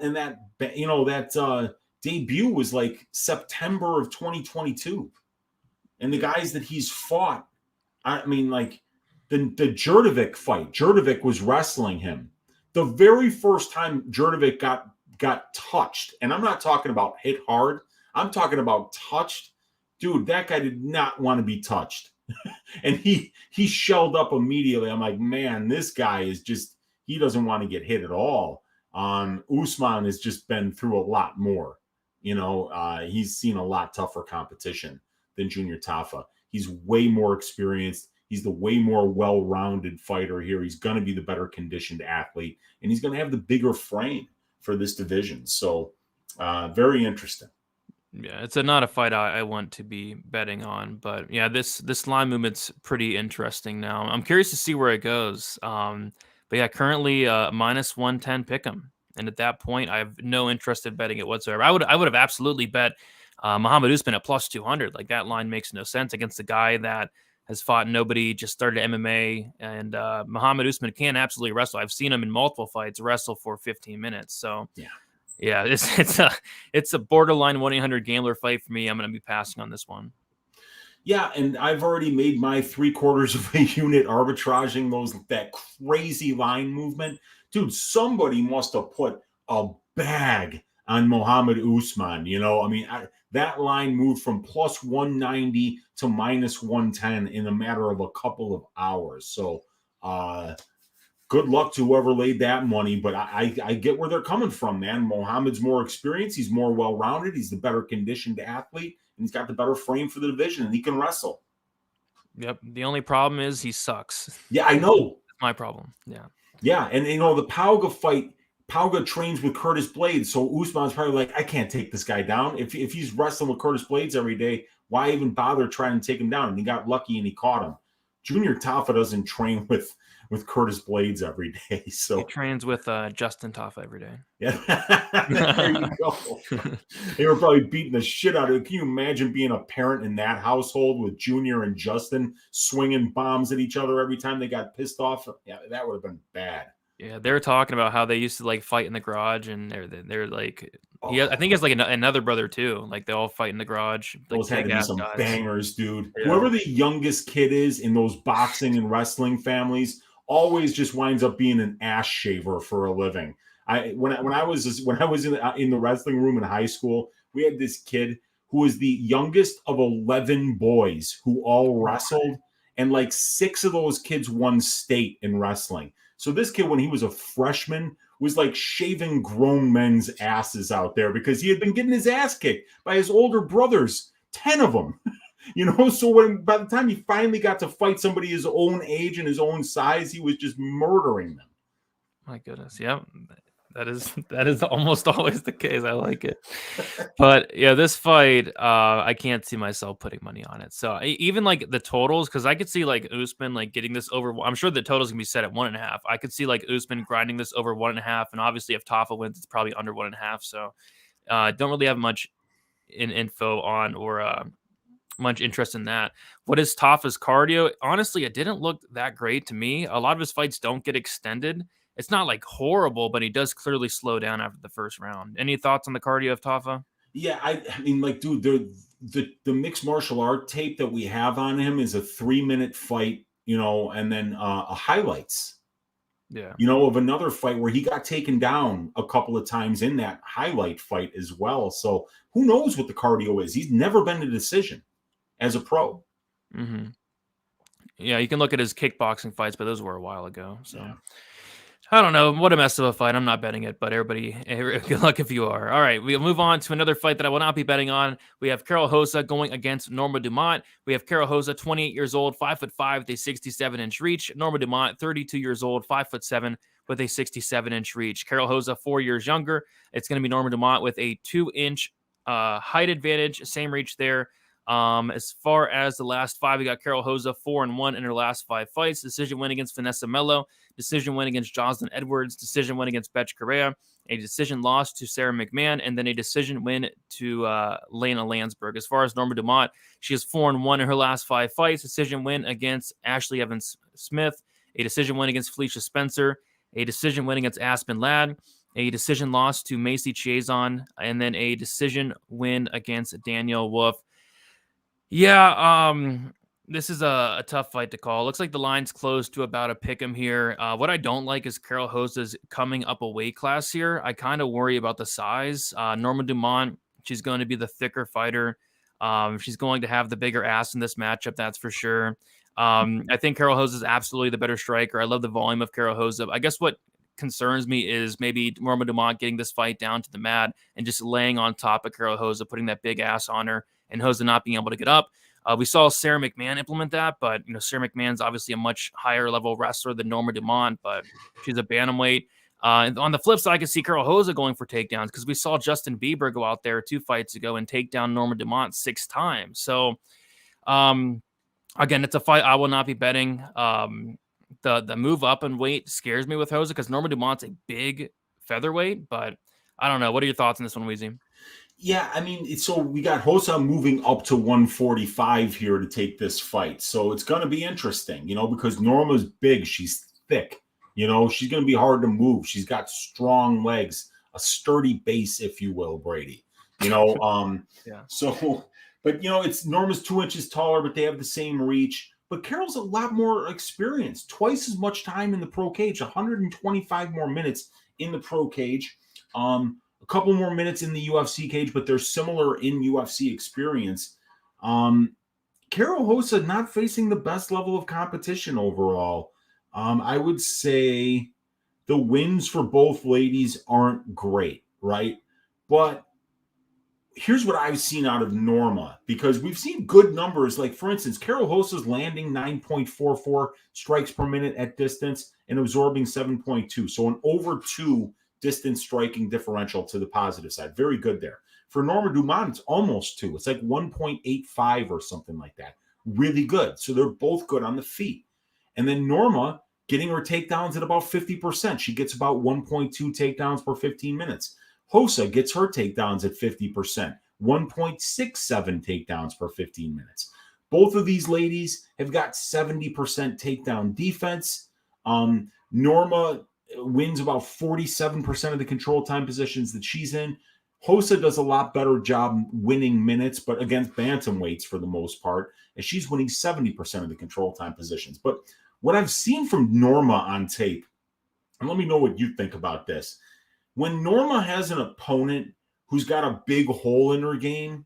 debut was like September of 2022. And the guys that he's fought, I mean, like the Jurdovic fight. Jurdovic was wrestling him. The very first time Jurdovic got touched, and I'm not talking about hit hard, I'm talking about touched. Dude, that guy did not want to be touched. And he shelled up immediately. I'm like, man, this guy is just, he doesn't want to get hit at all. Usman has just been through a lot more. He's seen a lot tougher competition than Junior Tafa. He's way more experienced. He's the way more well-rounded fighter here. He's going to be the better conditioned athlete, and he's going to have the bigger frame for this division. So very interesting. Yeah, it's not a fight I want to be betting on, but yeah, this line movement's pretty interesting now. I'm curious to see where it goes. But yeah, currently -110 pick'em, and at that point, I have no interest in betting it whatsoever. I would have absolutely bet Muhammad Usman at +200. Like, that line makes no sense against a guy that has fought nobody, just started MMA, and Muhammad Usman can absolutely wrestle. I've seen him in multiple fights wrestle for 15 minutes. So yeah, it's a borderline 1-800 gambler fight for me. I'm going to be passing on this one. Yeah, and I've already made my 3/4 of a unit arbitraging that crazy line movement. Dude, somebody must have put a bag on Muhammad Usman. I mean, that line moved from +190 to -110 in a matter of a couple of hours. So good luck to whoever laid that money, but I get where they're coming from, man. Muhammad's more experienced. He's more well-rounded. He's the better conditioned athlete, and he's got the better frame for the division, and he can wrestle. Yep. The only problem is he sucks. Yeah, I know. That's my problem. Yeah. Yeah, and the Pauga fight, Pauga trains with Curtis Blaydes, so Usman's probably like, I can't take this guy down. If he's wrestling with Curtis Blaydes every day, Why even bother trying to take him down? And he got lucky and he caught him. Junior Tafa doesn't train with Curtis Blaydes every day. So he trains with Justin Tafa every day. Yeah, there you go. They were probably beating the shit out of it. Can you imagine being a parent in that household with Junior and Justin swinging bombs at each other every time they got pissed off? Yeah, that would have been bad. Yeah, they were talking about how they used to like fight in the garage, and they're like, I think he has like another brother too. Like they all fight in the garage. Like, those had to be some guys. bangers, dude. Yeah. Whoever the youngest kid is in those boxing and wrestling families always just winds up being an ass shaver for a living. When I was in the wrestling room in high school, we had this kid who was the youngest of 11 boys who all wrestled, and like 6 of those kids won state in wrestling. So this kid, when he was a freshman, was like shaving grown men's asses out there because he had been getting his ass kicked by his older brothers, 10 of them. So by the time he finally got to fight somebody his own age and his own size, he was just murdering them. My goodness, yeah. That is almost always the case. I like it. But yeah, this fight, I can't see myself putting money on it. So even like the totals, because I could see like Usman like getting this over. I'm sure the totals can be set at 1.5. I could see like Usman grinding this over 1.5. And obviously if Tafa wins, it's probably under 1.5. So don't really have much info on or much interest in that. What is Tafa's cardio? Honestly, it didn't look that great to me. A lot of his fights don't get extended. It's not like horrible, but he does clearly slow down after the first round. Any thoughts on the cardio of Tafa? Yeah, I mean, like, dude, the mixed martial art tape that we have on him is a 3-minute fight, and then a highlights. Yeah. Of another fight where he got taken down a couple of times in that highlight fight as well. So who knows what the cardio is? He's never been a decision as a pro. Mm-hmm. Yeah, you can look at his kickboxing fights, but those were a while ago. So. Yeah. I don't know. What a mess of a fight. I'm not betting it, but everybody, good luck if you are. All right, we'll move on to another fight that I will not be betting on. We have Karol Rosa going against Norma Dumont. We have Karol Rosa, 28 years old, 5'5", with a 67-inch reach. Norma Dumont, 32 years old, 5'7", with a 67-inch reach. Karol Rosa, 4 years younger. It's going to be Norma Dumont with a 2-inch height advantage, same reach there. As far as the last 5, we got Karol Rosa 4-1 in her last 5 fights. Decision win against Vanessa Melo, decision win against Jocelyn Edwards, decision win against Betch Correa, a decision loss to Sarah McMahon, and then a decision win to Lena Landsberg. As far as Norma Dumont, she is 4-1 in her last 5 fights. Decision win against Ashley Evans Smith, a decision win against Felicia Spencer, a decision win against Aspen Ladd, a decision loss to Macy Chiazon, and then a decision win against Danielle Wolf. Yeah, this is a tough fight to call. Looks like the line's close to about a pick'em here. What I don't like is Karol Rosa's coming up a weight class here. I kind of worry about the size. Norma Dumont, she's going to be the thicker fighter. She's going to have the bigger ass in this matchup, that's for sure. I think Karol Rosa is absolutely the better striker. I love the volume of Karol Rosa. I guess what concerns me is maybe Norma Dumont getting this fight down to the mat and just laying on top of Karol Rosa, putting that big ass on her, and Rosa not being able to get up. We saw Sarah McMahon implement that, but Sarah McMahon's obviously a much higher level wrestler than Norma Dumont, but she's a bantamweight. And on the flip side, I can see Karol Rosa going for takedowns because we saw Justin Bieber go out there 2 fights ago and take down Norma Dumont 6 times. So, again, it's a fight I will not be betting. The move up in weight scares me with Rosa because Norma Dumont's a big featherweight, but I don't know. What are your thoughts on this one, Weezy? Yeah, I mean, so we got Rosa moving up to 145 here to take this fight. So it's going to be interesting, because Norma's big. She's thick. She's going to be hard to move. She's got strong legs, a sturdy base, if you will, Brady. Yeah. So, but, it's Norma's 2 inches taller, but they have the same reach. But Karol's a lot more experienced, twice as much time in the pro cage, 125 more minutes in the pro cage. A couple more minutes in the UFC cage, but they're similar in UFC experience. Karol Rosa not facing the best level of competition overall. I would say the wins for both ladies aren't great, right? But here's what I've seen out of Norma, because we've seen good numbers. Like, for instance, Karol Rosa's landing 9.44 strikes per minute at distance and absorbing 7.2. So an over 2 distance striking differential to the positive side. Very good there. For Norma Dumont, it's almost 2. It's like 1.85 or something like that. Really good. So they're both good on the feet. And then Norma getting her takedowns at about 50%. She gets about 1.2 takedowns per 15 minutes. Rosa gets her takedowns at 50%, 1.67 takedowns per 15 minutes. Both of these ladies have got 70% takedown defense. Norma wins about 47% of the control time positions that she's in. Rosa does a lot better job winning minutes, but against bantamweights for the most part, and she's winning 70% of the control time positions. But what I've seen from Norma on tape, and let me know what you think about this. When Norma has an opponent who's got a big hole in her game,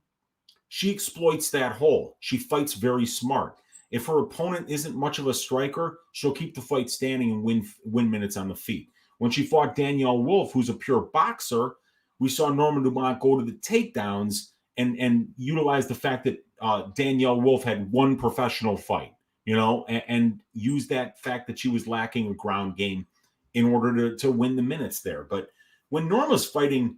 she exploits that hole. She fights very smart. If her opponent isn't much of a striker, she'll keep the fight standing and win minutes on the feet. When she fought Danielle Wolf, who's a pure boxer, we saw Norma Dumont go to the takedowns and utilize the fact that Danielle Wolf had one professional fight, and use that fact that she was lacking a ground game in order to win the minutes there. But when Norma's fighting,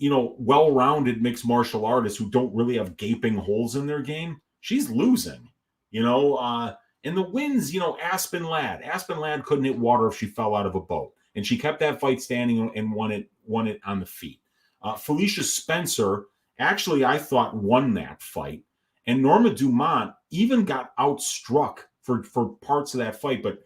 well-rounded mixed martial artists who don't really have gaping holes in their game, she's losing, and the wins, Aspen Ladd couldn't hit water if she fell out of a boat, and she kept that fight standing and won it on the feet. Felicia Spencer, actually, I thought won that fight, and Norma Dumont even got outstruck for parts of that fight, but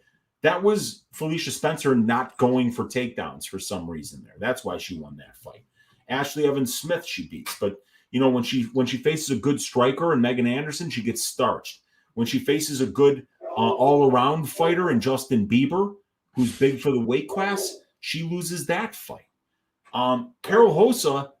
that was Felicia Spencer not going for takedowns for some reason there. That's why she won that fight. Ashley Evans Smith she beats, but when she faces a good striker and Megan Anderson, she gets starched. When she faces a good all-around fighter and Justin Bieber, who's big for the weight class, she loses that fight. Karol Rosa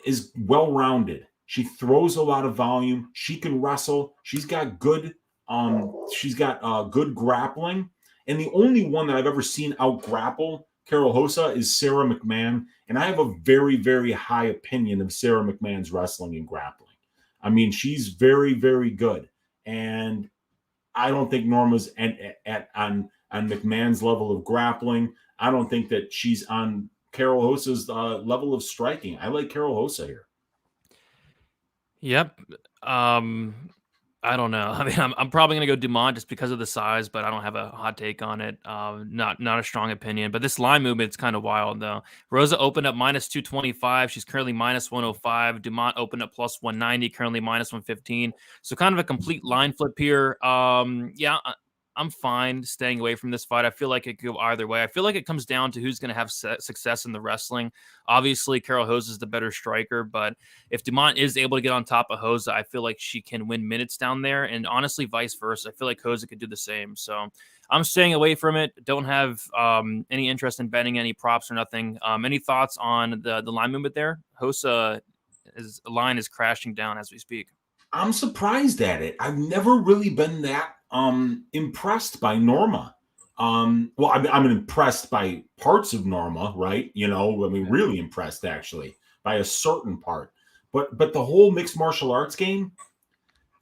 is well-rounded. She throws a lot of volume. She can wrestle. She's got good grappling. And the only one that I've ever seen out-grapple Karol Rosa is Sarah McMahon. And I have a very, very high opinion of Sarah McMahon's wrestling and grappling. I mean, she's very, very good. And I don't think Norma's on McMahon's level of grappling. I don't think that she's on Karol Rosa's level of striking. I like Karol Rosa here. Yep. I don't know. I mean, I'm probably going to go Dumont just because of the size, but I don't have a hot take on it. Not a strong opinion, but this line movement's kind of wild though. Rosa opened up minus 225. She's currently minus 105. Dumont opened up plus 190, currently minus 115. So kind of a complete line flip here. Yeah, I'm fine staying away from this fight. I feel like it could go either way. I feel like it comes down to who's going to have success in the wrestling. Obviously, Karol Rosa is the better striker, but if Dumont is able to get on top of Rosa, I feel like she can win minutes down there, and honestly, vice versa. I feel like Rosa could do the same. So I'm staying away from it. Don't have any interest in betting any props or nothing. Any thoughts on the line movement there? Rosa's line is crashing down as we speak. I'm surprised at it. I've never really been that impressed by Norma. Well, I'm impressed by parts of Norma, right? Really impressed actually by a certain part. But the whole mixed martial arts game,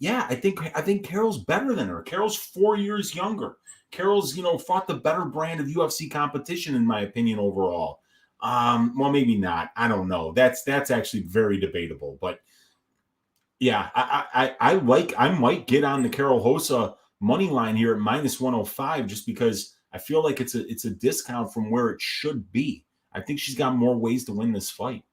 yeah, I think Karol's better than her. Karol's 4 years younger. Karol's, fought the better brand of UFC competition, in my opinion, overall. Well, maybe not. I don't know. That's actually very debatable. But yeah, I might get on the Karol Rosa money line here at minus 105 just because I feel like it's a discount from where it should be. I think she's got more ways to win this fight.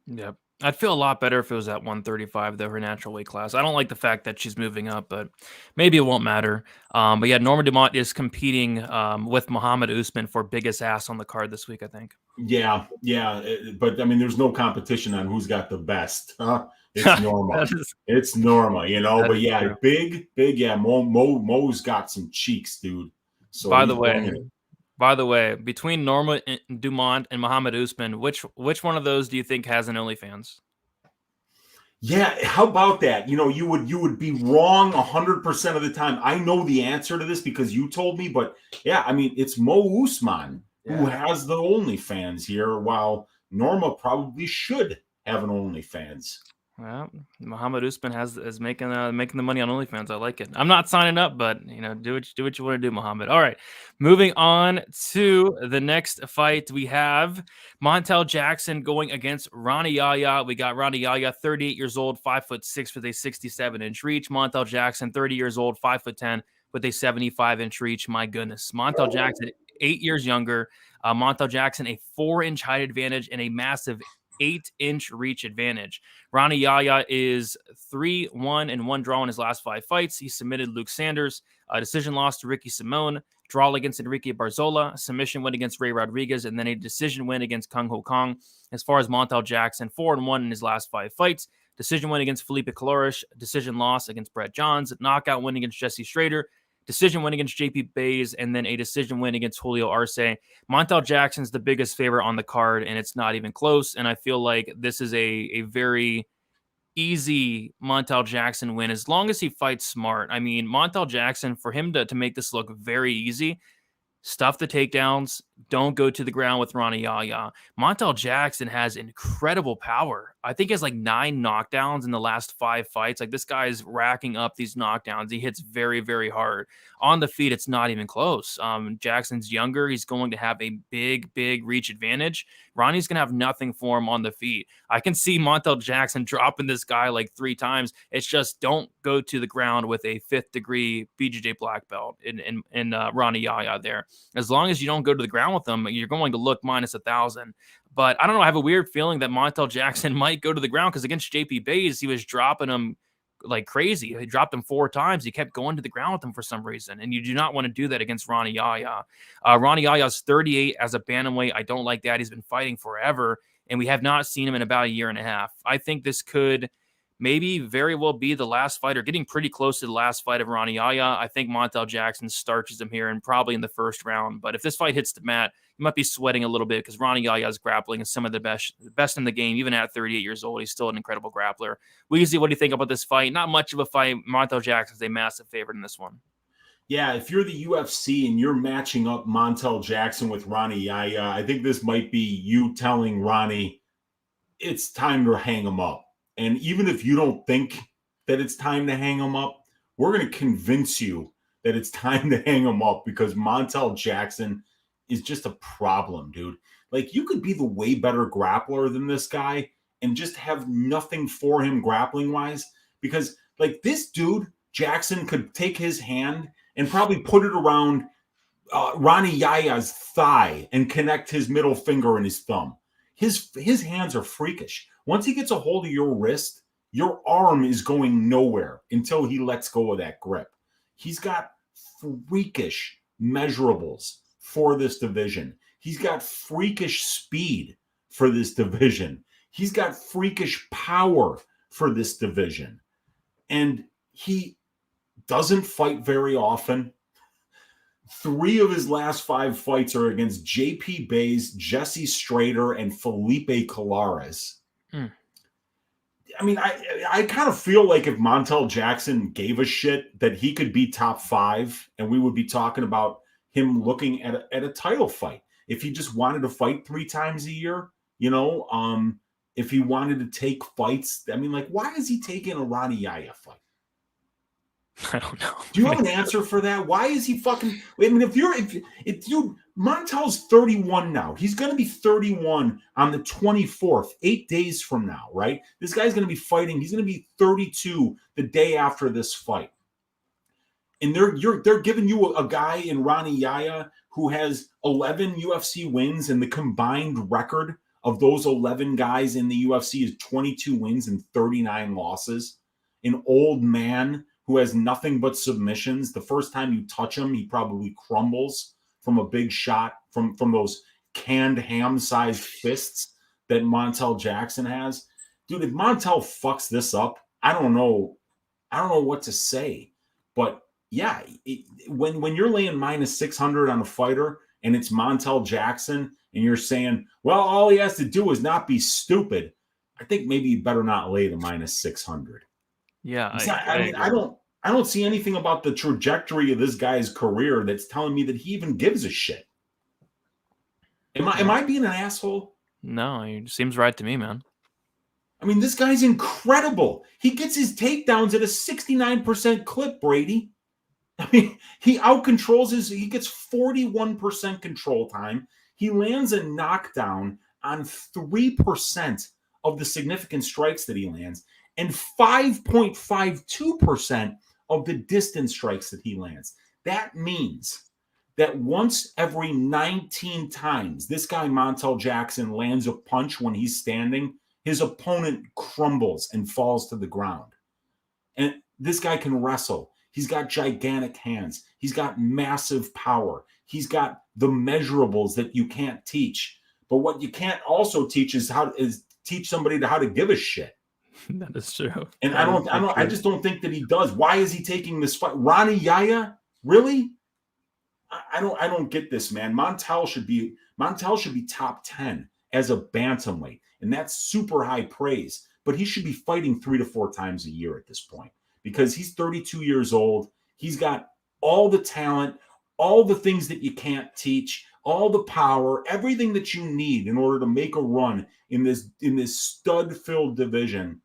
Yep. I'd feel a lot better if it was at 135, though, her natural weight class. I don't like the fact that she's moving up, but maybe it won't matter. But yeah, Norma Dumont is competing with Muhammad Usman for biggest ass on the card this week, I think. Yeah. But I mean, there's no competition on who's got the best. It's Norma. It's Norma, But yeah, true. Big. Yeah, Mo's got some cheeks, dude. So By the way, between Norma Dumont and Muhammad Usman, which one of those do you think has an OnlyFans? Yeah, how about that? You would be wrong 100% of the time. I know the answer to this because you told me, but yeah, I mean, it's Mo Usman who has the OnlyFans here, while Norma probably should have an OnlyFans. Well, Muhammad Usman is making the money on OnlyFans. I like it. I'm not signing up, but do what you want to do, Muhammad. All right, moving on to the next fight. We have Montel Jackson going against Rani Yahya. We got Rani Yahya, 38 years old, 5'6" with a 67-inch reach. Montel Jackson, 30 years old, 5'10" with a 75-inch reach. My goodness, Montel Jackson, 8 years younger. Montel Jackson, a 4-inch height advantage and a massive 8-inch reach advantage. Rani Yahya is 3-1 and 1 draw in his last 5 fights. He submitted Luke Sanders, a decision loss to Ricky Simón, draw against Enrique Barzola, submission win against Ray Rodriguez, and then a decision win against Kung Ho Kong. As far as Montel Jackson, 4-1 in his last 5 fights. Decision win against Felipe Colores, decision loss against Brett Johns, knockout win against Jesse Strader, decision win against JP Bays, and then a decision win against Julio Arce. Montel Jackson's the biggest favorite on the card, and it's not even close. And I feel like this is a very easy Montel Jackson win as long as he fights smart. I mean, Montel Jackson, for him to make this look very easy, stuff the takedowns, don't go to the ground with Rani Yahya. Montel Jackson has incredible power. I think he has like 9 knockdowns in the last 5 fights. Like, this guy is racking up these knockdowns. He hits very, very hard. On the feet, it's not even close. Jackson's younger. He's going to have a big, big reach advantage. Ronnie's going to have nothing for him on the feet. I can see Montel Jackson dropping this guy like 3 times. It's just don't go to the ground with a 5th degree BJJ black belt in Rani Yahya there. As long as you don't go to the ground with them, you're going to look minus 1,000. But I don't know. I have a weird feeling that Montel Jackson might go to the ground because against JP Bays, he was dropping him like crazy. He dropped him 4 times. He kept going to the ground with him for some reason. And you do not want to do that against Rani Yahya. Rani Yahya's 38 as a bantamweight. I don't like that. He's been fighting forever, and we have not seen him in about a year and a half. I think this could maybe very well be the last fight, or getting pretty close to the last fight of Rani Yahya. I think Montel Jackson starches him here and probably in the first round. But if this fight hits the mat, you might be sweating a little bit because Rani Yahya's grappling is some of the best in the game. Even at 38 years old, he's still an incredible grappler. Weezy, what do you think about this fight? Not much of a fight. Montel Jackson's a massive favorite in this one. Yeah, if you're the UFC and you're matching up Montel Jackson with Rani Yahya, I think this might be you telling Rani it's time to hang him up. And even if you don't think that it's time to hang him up, we're going to convince you that it's time to hang him up because Montel Jackson is just a problem, dude. Like, you could be the way better grappler than this guy and just have nothing for him grappling-wise because, like, this dude, Jackson, could take his hand and probably put it around Rani Yahya's thigh and connect his middle finger and his thumb. His hands are freakish. Once he gets a hold of your wrist, your arm is going nowhere until he lets go of that grip. He's got freakish measurables for this division. He's got freakish speed for this division. He's got freakish power for this division. And he doesn't fight very often. 3 of his last 5 fights are against JP Bays, Jesse Strader, and Felipe Colores. I mean, I kind of feel like if Montel Jackson gave a shit that he could be top 5 and we would be talking about him looking at a title fight. If he just wanted to fight 3 times a year, if he wanted to take fights, I mean, like, why is he taking a Rani Yahya fight? I don't know. Do you have an answer for that? Why is he fucking? I mean, if you Montel's 31 now, he's going to be 31 on the 24th, 8 days from now, right? This guy's going to be fighting. He's going to be 32 the day after this fight, and they're giving you a guy in Rani Yahya who has 11 UFC wins, and the combined record of those 11 guys in the UFC is 22 wins and 39 losses. An old man who has nothing but submissions. The first time you touch him, he probably crumbles from a big shot from those canned ham-sized fists that Montel Jackson has. Dude, if Montel fucks this up, I don't know what to say. But yeah, when you're laying minus 600 on a fighter and it's Montel Jackson and you're saying, well, all he has to do is not be stupid, I think maybe you better not lay the minus 600. Yeah, I don't see anything about the trajectory of this guy's career that's telling me that he even gives a shit. Am I being an asshole? No, it seems right to me, man. I mean, this guy's incredible. He gets his takedowns at a 69% clip, Brady. I mean, he outcontrols he gets 41% control time. He lands a knockdown on 3% of the significant strikes that he lands and 5.52% of the distance strikes that he lands. That means that once every 19 times this guy Montel Jackson lands a punch when he's standing, his opponent crumbles and falls to the ground. And this guy can wrestle. He's got gigantic hands. He's got massive power. He's got the measurables that you can't teach. But what you can't also teach is teach somebody how to give a shit. That is true. And I just don't think that he does. Why is he taking this fight? Rani, Yahya? Really? I don't get this, man. Montel should be top 10 as a bantamweight, and that's super high praise. But he should be fighting 3 to 4 times a year at this point because he's 32 years old. He's got all the talent, all the things that you can't teach, all the power, everything that you need in order to make a run in this stud-filled division.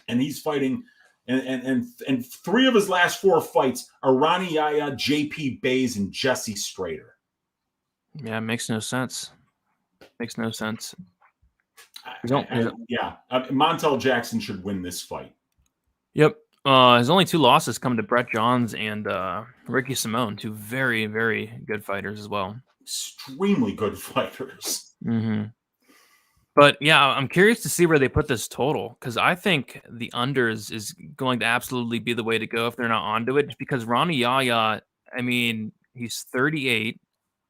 And he's fighting, and 3 of his last 4 fights are Rani, Yahya, JP Blaydes, and Jesse Strader. Yeah, it makes no sense. Makes no sense. Montel Jackson should win this fight. Yep. His only 2 losses come to Brett Johns and Ricky Simón, 2 very, very good fighters as well. Extremely good fighters. Mm-hmm. But yeah, I'm curious to see where they put this total because I think the unders is going to absolutely be the way to go if they're not onto it. Just because Rani Yahya, I mean, he's 38.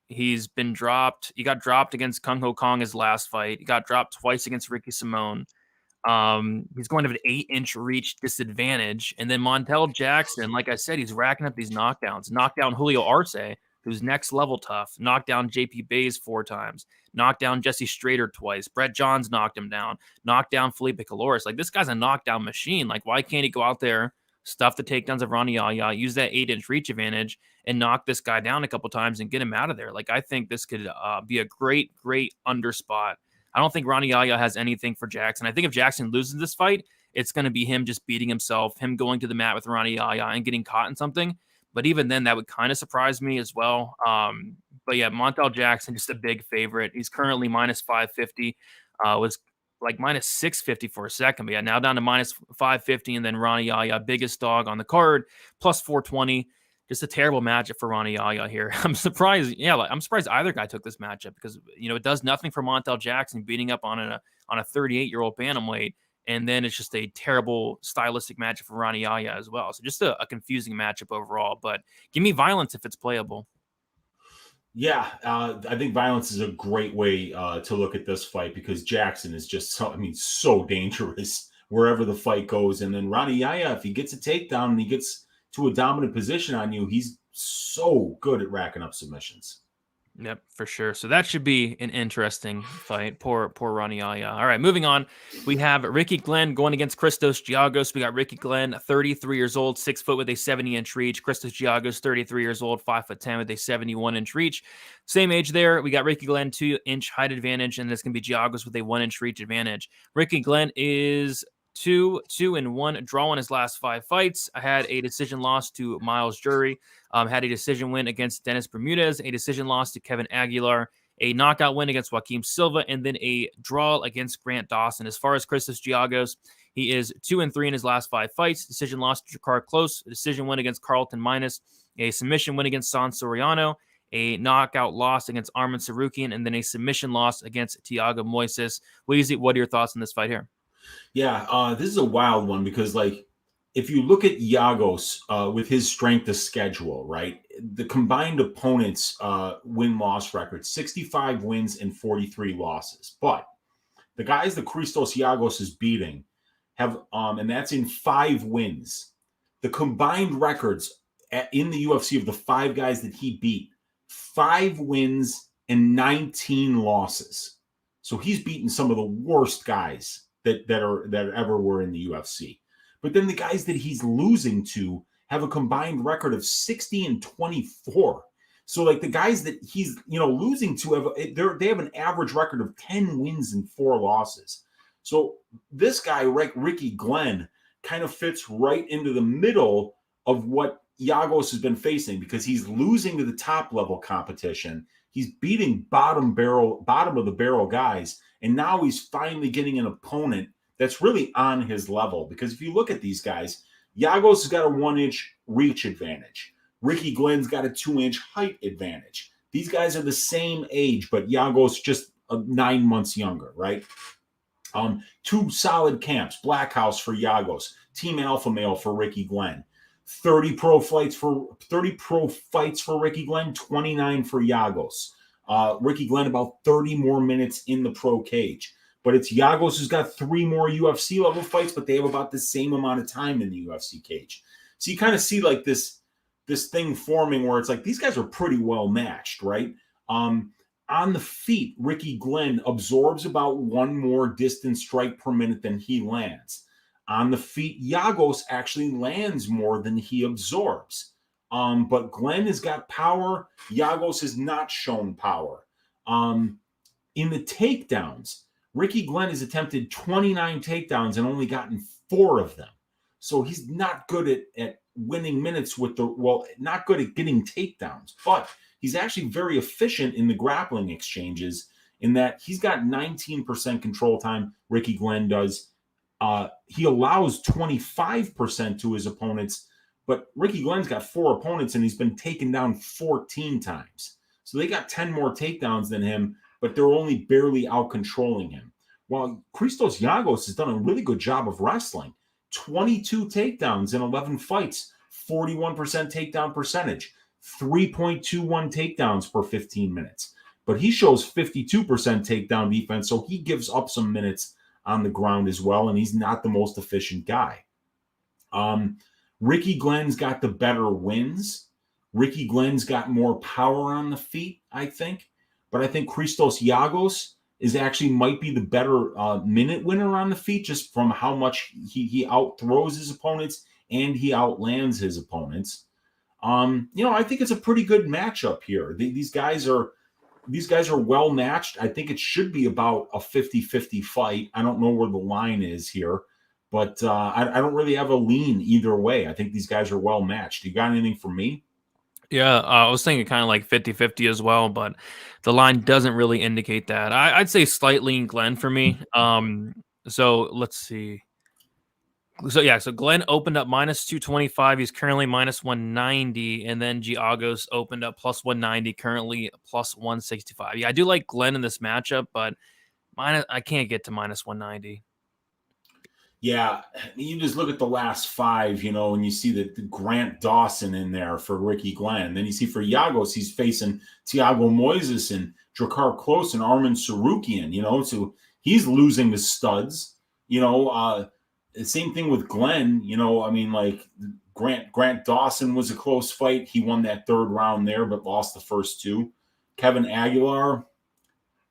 He's been dropped. He got dropped against Kung Ho Kong his last fight. He got dropped twice against Ricky Simón. He's going to have an 8-inch reach disadvantage. And then Montel Jackson, like I said, he's racking up these knockdowns. Knocked down Julio Arce, who's next level tough. Knocked down JP Blaydes 4 times. Knocked down Jesse Strader twice. Brett Johns knocked him down. Knocked down Felipe Caloris. Like, this guy's a knockdown machine. Like, why can't he go out there, stuff the takedowns of Rani Yahya, use that 8-inch reach advantage, and knock this guy down a couple times and get him out of there? Like, I think this could be a great, great under spot. I don't think Rani Yahya has anything for Jackson. I think if Jackson loses this fight, it's going to be him just beating himself, him going to the mat with Rani Yahya and getting caught in something. But even then, that would kind of surprise me as well. But yeah, Montel Jackson, just a big favorite. He's currently minus 550. Was like minus 650 for a second. But yeah, now down to minus 550. And then Rani Yahya, biggest dog on the card, plus 420. Just a terrible matchup for Rani Yahya here. I'm surprised. Yeah, I'm surprised either guy took this matchup because, you know, it does nothing for Montel Jackson beating up on a 38-year-old bantamweight. And then it's just a terrible stylistic matchup for Rani Yahya as well. So just a confusing matchup overall. But give me violence if it's playable. Yeah, I think violence is a great way to look at this fight because Jackson is just so dangerous wherever the fight goes. And then Rani Yahya, if he gets a takedown and he gets to a dominant position on you, he's so good at racking up submissions. Yep, for sure. So that should be an interesting fight. Poor Rani Yahya. All right, moving on. We have Ricky Glenn going against Christos Giagos. We got Ricky Glenn, 33 years old, 6 foot with a 70-inch reach. Christos Giagos, 33 years old, 5'10" with a 71-inch reach. Same age there. We got Ricky Glenn, 2-inch height advantage, and it's going to be Giagos with a 1-inch reach advantage. Ricky Glenn is 2-1 draw in his last 5 fights. I had a decision loss to Miles Jury. Had a decision win against Dennis Bermudez, a decision loss to Kevin Aguilar, a knockout win against Joaquim Silva, and then a draw against Grant Dawson. As far as Christos Giagos, he is 2-3 in his last 5 fights. Decision loss to Jakar Close, a decision win against Carlton Minus, a submission win against San Soriano, a knockout loss against Arman Sarukian, and then a submission loss against Thiago Moises. Weezy, what are your thoughts on this fight here? Yeah, this is a wild one because, like, if you look at Giagos with his strength of schedule, right, the combined opponents' win-loss record, 65 wins and 43 losses. But the guys that Christos Giagos is beating have, and that's in 5 wins. The combined records in the UFC of the 5 guys that he beat, 5 wins and 19 losses. So he's beaten some of the worst guys that ever were in the UFC. But then the guys that he's losing to have a combined record of 60 and 24. So like the guys that he's losing to they have an average record of 10 wins and 4 losses. So this guy, Ricky Glenn, kind of fits right into the middle of what Giagos has been facing, because he's losing to the top level competition. He's beating bottom of the barrel guys. And now he's finally getting an opponent that's really on his level. Because if you look at these guys, Giagos has got a 1-inch reach advantage. Ricky Glenn's got a 2-inch height advantage. These guys are the same age, but Giagos just 9 months younger, right? 2 solid camps, Black House for Giagos, Team Alpha Male for Ricky Glenn. 30 pro fights for Ricky Glenn, 29 for Giagos. Ricky Glenn about 30 more minutes in the pro cage. But it's Giagos who's got 3 more UFC level fights, but they have about the same amount of time in the UFC cage. So you kind of see like this thing forming where it's like these guys are pretty well matched, right? On the feet, Ricky Glenn absorbs about 1 more distance strike per minute than he lands. On the feet, Giagos actually lands more than he absorbs. But Glenn has got power. Giagos has not shown power. In the takedowns, Ricky Glenn has attempted 29 takedowns and only gotten 4 of them. So he's not good at winning minutes not good at getting takedowns, but he's actually very efficient in the grappling exchanges in that he's got 19% control time. Ricky Glenn does. He allows 25% to his opponents, but Ricky Glenn's got 4 opponents and he's been taken down 14 times. So they got 10 more takedowns than him, but they're only barely out-controlling him. While Christos Giagos has done a really good job of wrestling. 22 takedowns in 11 fights, 41% takedown percentage, 3.21 takedowns per 15 minutes. But he shows 52% takedown defense, so he gives up some minutes on the ground as well, and he's not the most efficient guy. Ricky Glenn's got the better wins. Ricky Glenn's got more power on the feet, I think. But I think Christos Giagos might be the better minute winner on the feet, just from how much he outthrows his opponents and he outlands his opponents. I think it's a pretty good matchup here. These guys are well matched. I think it should be about a 50-50 fight. I don't know where the line is here, but I don't really have a lean either way. I think these guys are well matched. You got anything for me? Yeah, I was thinking kind of like 50-50 as well, but the line doesn't really indicate that. I'd say slight lean Glenn for me. So let's see. So Glenn opened up -225. He's currently -190, and then Giagos opened up +190, currently +165. Yeah, I do like Glenn in this matchup, but I can't get to -190. Yeah, you just look at the last 5, and you see the Grant Dawson in there for Ricky Glenn. Then you see for Giagos, he's facing Thiago Moises and Drakkar Klose and Arman Sarukian, so he's losing the studs. Same thing with Glenn, like Grant Dawson was a close fight. He won that 3rd round there, but lost the first 2. Kevin Aguilar,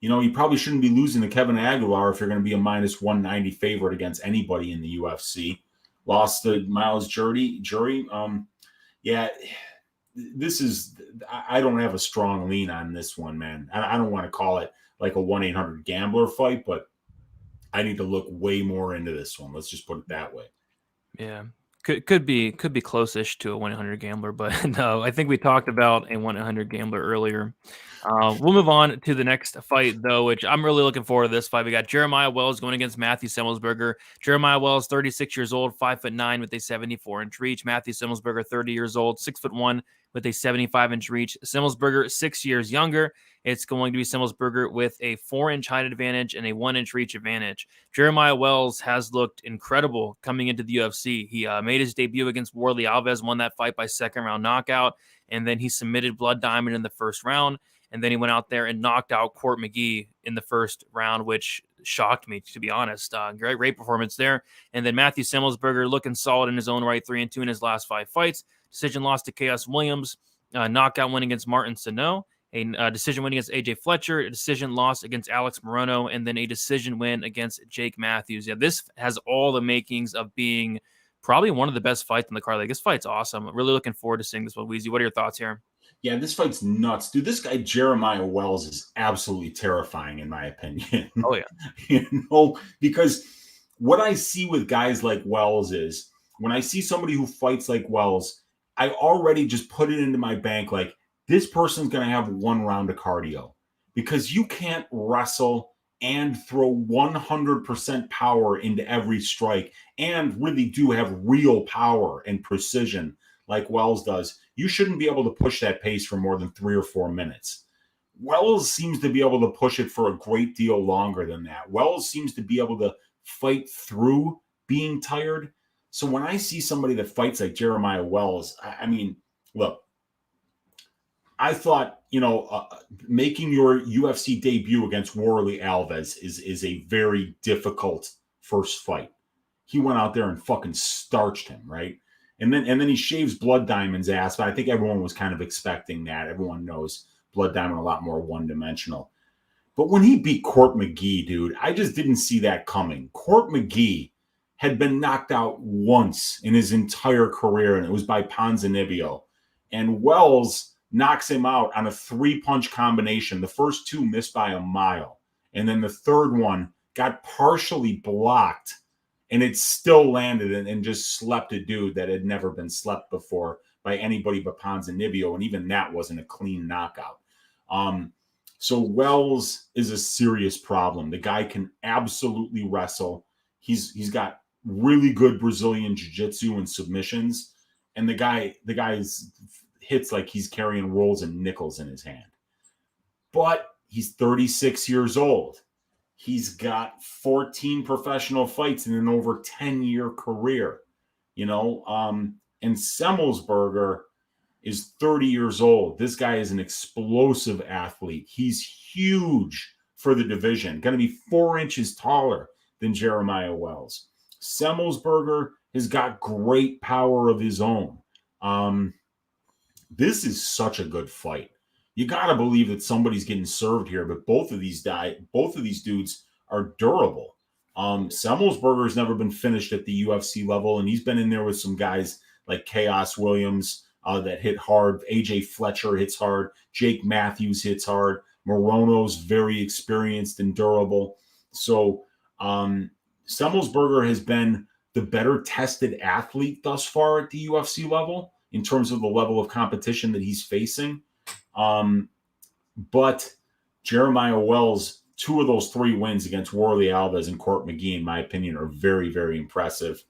you probably shouldn't be losing to Kevin Aguilar if you're going to be a -190 favorite against anybody in the UFC. Lost to Miles Jury. Yeah, I don't have a strong lean on this one, man. I don't want to call it like a 1-800-GAMBLER fight, but I need to look way more into this one. Let's just put it that way. Yeah. Could be close-ish to a 1-800-GAMBLER, but no, I think we talked about a 1-800-GAMBLER earlier. We'll move on to the next fight, though, which I'm really looking forward to this fight. We got Jeremiah Wells going against Matthew Semelsberger. Jeremiah Wells, 36 years old, 5'9" with a 74-inch reach. Matthew Semelsberger, 30 years old, 6'1" with a 75-inch reach. Semelsberger, 6 years younger. It's going to be Semelsberger with a 4-inch height advantage and a 1-inch reach advantage. Jeremiah Wells has looked incredible coming into the UFC. He made his debut against Warley Alves, won that fight by 2nd-round knockout, and then he submitted Blood Diamond in the 1st round. And then he went out there and knocked out Court McGee in the 1st round, which shocked me, to be honest. Great performance there. And then Matthew Semelsberger looking solid in his own right, 3-2 in his last 5 fights. Decision loss to Chaos Williams, knockout win against Martin Sano, a decision win against AJ Fletcher, a decision loss against Alex Morono, and then a decision win against Jake Matthews. Yeah, this has all the makings of being probably one of the best fights in the card. Like, this fight's awesome. I'm really looking forward to seeing this one. Weezy, what are your thoughts here? Yeah, this fight's nuts, dude. This guy Jeremiah Wells is absolutely terrifying, in my opinion. Oh yeah. Because what I see with guys like Wells is when I see somebody who fights like Wells, I already just put it into my bank like this person's going to have one round of cardio because you can't wrestle and throw 100% power into every strike and really do have real power and precision like Wells does. You shouldn't be able to push that pace for more than 3 or 4 minutes. Wells seems to be able to push it for a great deal longer than that. Wells seems to be able to fight through being tired. So when I see somebody that fights like Jeremiah Wells, I mean, look, I thought, making your UFC debut against Warlley Alves is a very difficult first fight. He went out there and fucking starched him, right? And then he shaves Blood Diamond's ass. But I think everyone was kind of expecting that. Everyone knows Blood Diamond a lot more one-dimensional. But when he beat Court McGee, dude, I just didn't see that coming. Court McGee had been knocked out once in his entire career, and it was by Ponzinibbio. And Wells knocks him out on a 3-punch combination. The first 2 missed by a mile. And then the third one got partially blocked, and it still landed and just slept a dude that had never been slept before by anybody but Ponzinibbio. And even that wasn't a clean knockout. So Wells is a serious problem. The guy can absolutely wrestle. He's got really good Brazilian jiu-jitsu and submissions. And the guy's hits like he's carrying rolls and nickels in his hand. But he's 36 years old. He's got 14 professional fights in an over 10-year career, and Semelsberger is 30 years old. This guy is an explosive athlete. He's huge for the division, going to be 4 inches taller than Jeremiah Wells. Semelsberger has got great power of his own. This is such a good fight. You got to believe that somebody's getting served here, but both of these dudes are durable. Semelsberger's never been finished at the UFC level, and he's been in there with some guys like Chaos Williams that hit hard. AJ Fletcher hits hard. Jake Matthews hits hard. Morono's very experienced and durable. So Semelsberger has been the better tested athlete thus far at the UFC level in terms of the level of competition that he's facing. But Jeremiah Wells, 2 of those 3 wins against Warlley Alves and Court McGee, in my opinion, are very, very impressive.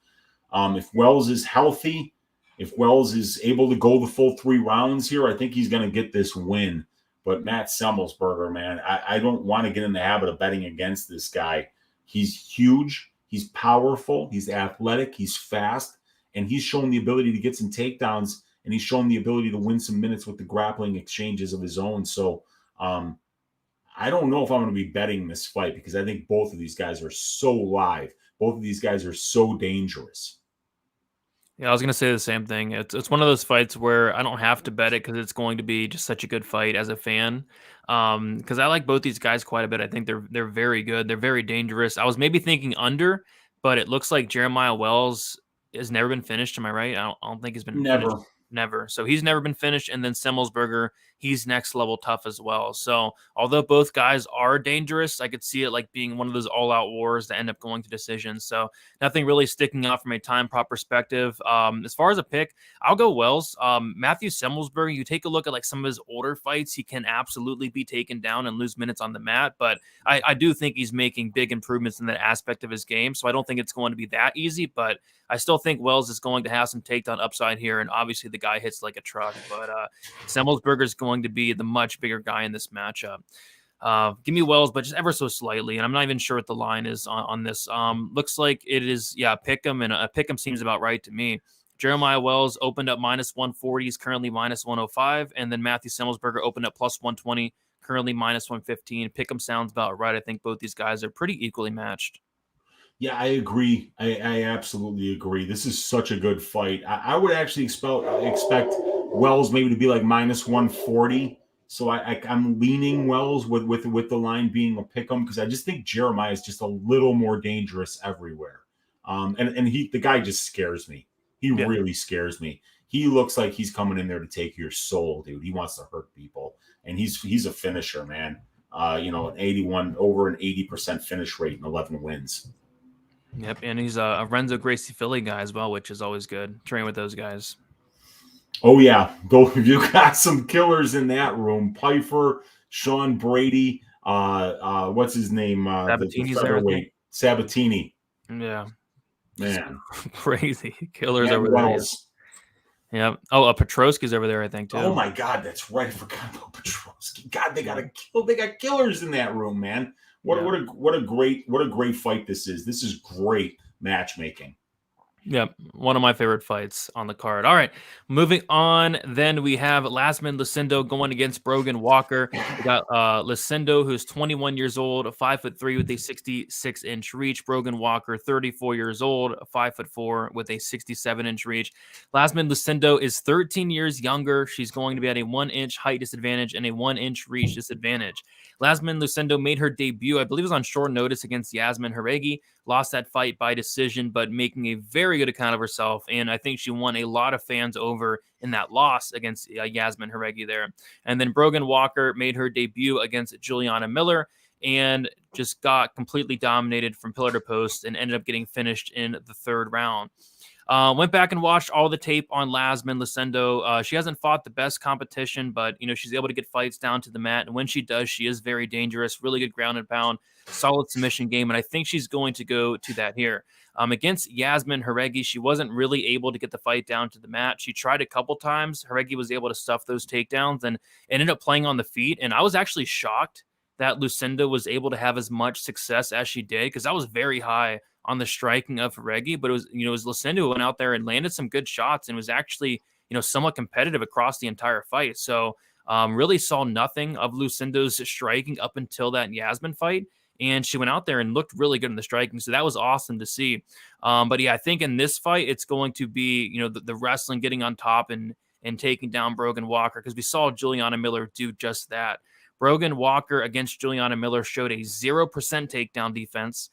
If Wells is healthy, if Wells is able to go the full 3 rounds here, I think he's going to get this win. But Matt Semelsberger, man, I don't want to get in the habit of betting against this guy. He's huge. He's powerful. He's athletic. He's fast. And he's shown the ability to get some takedowns, and he's shown the ability to win some minutes with the grappling exchanges of his own. So I don't know if I'm going to be betting this fight because I think both of these guys are so live. Both of these guys are so dangerous. Yeah, I was going to say the same thing. It's one of those fights where I don't have to bet it because it's going to be just such a good fight as a fan. Because I like both these guys quite a bit. I think they're very good. They're very dangerous. I was maybe thinking under, but it looks like Jeremiah Wells has never been finished. Am I right? I don't think he's been Never. finished. Never. So he's never been finished. And then Semelsberger, he's next level tough as well. So although both guys are dangerous, I could see it like being one of those all-out wars that end up going to decisions. So nothing really sticking out from a time prop perspective. As far as a pick, I'll go Wells. Matthew Semelsberger, you take a look at like some of his older fights, he can absolutely be taken down and lose minutes on the mat. But I do think he's making big improvements in that aspect of his game. So I don't think it's going to be that easy, but I still think Wells is going to have some takedown upside here. And obviously the guy hits like a truck, but Semelsberger is going to be the much bigger guy in this matchup. Give me Wells, but just ever so slightly. And I'm not even sure what the line is on this. Looks like it is, pick 'em, and a pick 'em seems about right to me. Jeremiah Wells opened up -140, is currently -105. And then Matthew Semelsberger opened up +120, currently -115. Pick 'em sounds about right. I think both these guys are pretty equally matched. Yeah, I agree. I absolutely agree. This is such a good fight. I would actually expect Wells maybe to be like -140. So I'm leaning Wells with the line being a pick 'em because I just think Jeremiah is just a little more dangerous everywhere. And the guy just scares me. He really scares me. he looks like he's coming in there to take your soul, dude. He wants to hurt people, and he's a finisher, man. An 81 over an 80% finish rate and 11 wins. Yep, and he's a Renzo Gracie Philly guy as well, which is always good. Train with those guys. Oh yeah, you got some killers in that room. Pfeiffer, Sean Brady, what's his name? The featherweight, Sabatini. Yeah, man, crazy killers over there. Yeah. Oh, Petrosky's over there, I think, too. Oh my God, that's right. I forgot about Petrosky. God, they got killers in that room, man. What a great fight this is. This is great matchmaking. Yeah, one of my favorite fights on the card. All right, moving on. Then we have Iasmin Lucindo going against Brogan Walker. We got Lucindo, who's 21 years old, 5'3" with a 66-inch reach. Brogan Walker, 34 years old, 5'4" with a 67-inch reach. Iasmin Lucindo is 13 years younger. She's going to be at a 1-inch height disadvantage and a 1-inch reach disadvantage. Iasmin Lucindo made her debut, I believe it was on short notice against Yasmin Jauregui. Lost that fight by decision, but making a very good account of herself. And I think she won a lot of fans over in that loss against Yasmin Jauregui there. And then Brogan Walker made her debut against Juliana Miller and just got completely dominated from pillar to post and ended up getting finished in the third round. Went back and watched all the tape on Iasmin Lucindo. She hasn't fought the best competition, but she's able to get fights down to the mat. And when she does, she is very dangerous. Really good ground and pound, solid submission game. And I think she's going to go to that here. Against Yasmin Jauregui, she wasn't really able to get the fight down to the mat. She tried a couple times. Jauregui was able to stuff those takedowns and ended up playing on the feet. And I was actually shocked that Lucindo was able to have as much success as she did, because I was very high on the striking of Jauregui, but it was Lucindo who went out there and landed some good shots and was actually, somewhat competitive across the entire fight. So really saw nothing of Lucindo's striking up until that Yasmin fight. And she went out there and looked really good in the striking. So that was awesome to see. But yeah, I think in this fight, it's going to be, the wrestling getting on top and taking down Brogan Walker, because we saw Juliana Miller do just that. Brogan Walker against Juliana Miller showed a 0% takedown defense.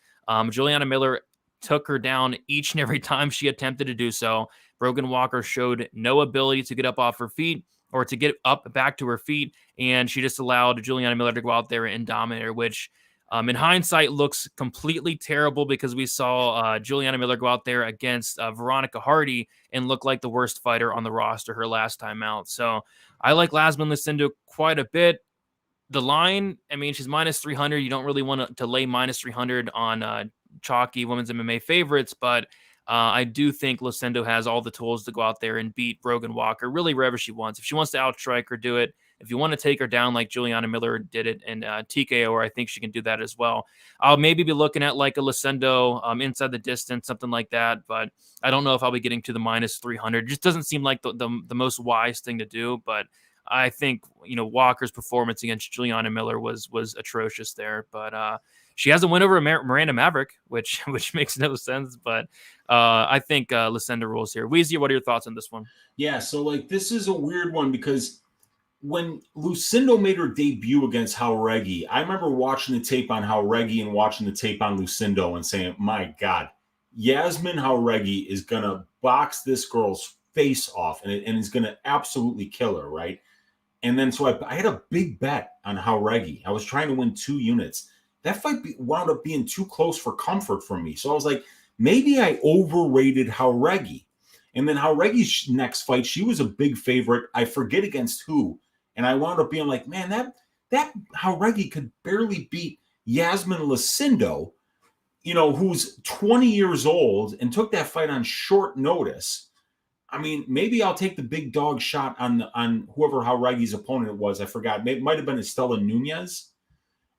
Juliana Miller took her down each and every time she attempted to do so. Brogan Walker showed no ability to get up off her feet or to get up back to her feet, and she just allowed Juliana Miller to go out there and dominate her, which in hindsight looks completely terrible, because we saw Juliana Miller go out there against Veronica Hardy and look like the worst fighter on the roster her last time out. So I like Iasmin Lucindo quite a bit. The line, she's minus 300. You don't really want to lay minus 300 on chalky women's MMA favorites, but I do think Lucindo has all the tools to go out there and beat Brogan Walker really wherever she wants. If she wants to outstrike her, do it. If you want to take her down like Juliana Miller did it and TKO her, I think she can do that as well. I'll maybe be looking at like a Lucindo inside the distance, something like that, but I don't know if I'll be getting to the minus 300. It just doesn't seem like the most wise thing to do, but I think, Walker's performance against Juliana Miller was atrocious there, but she has a win over Miranda Maverick, which makes no sense, but I think Lucindo rules here. Weezy, what are your thoughts on this one? Yeah, so this is a weird one, because when Lucindo made her debut against Jauregui, I remember watching the tape on Jauregui and watching the tape on Lucindo and saying, my God, Yasmin Jauregui is going to box this girl's face off and is going to absolutely kill her, right? And then so I had a big bet on Jauregui. I was trying to win 2 units. That fight wound up being too close for comfort for me. So I was like, maybe I overrated Jauregui. And then Jauregui's next fight, she was a big favorite. I forget against who. And I wound up being like, man, that Jauregui could barely beat Yasmin Lucindo, who's 20 years old and took that fight on short notice. Maybe I'll take the big dog shot on whoever Jauregui's opponent was. I forgot. It might have been Estela Nunez.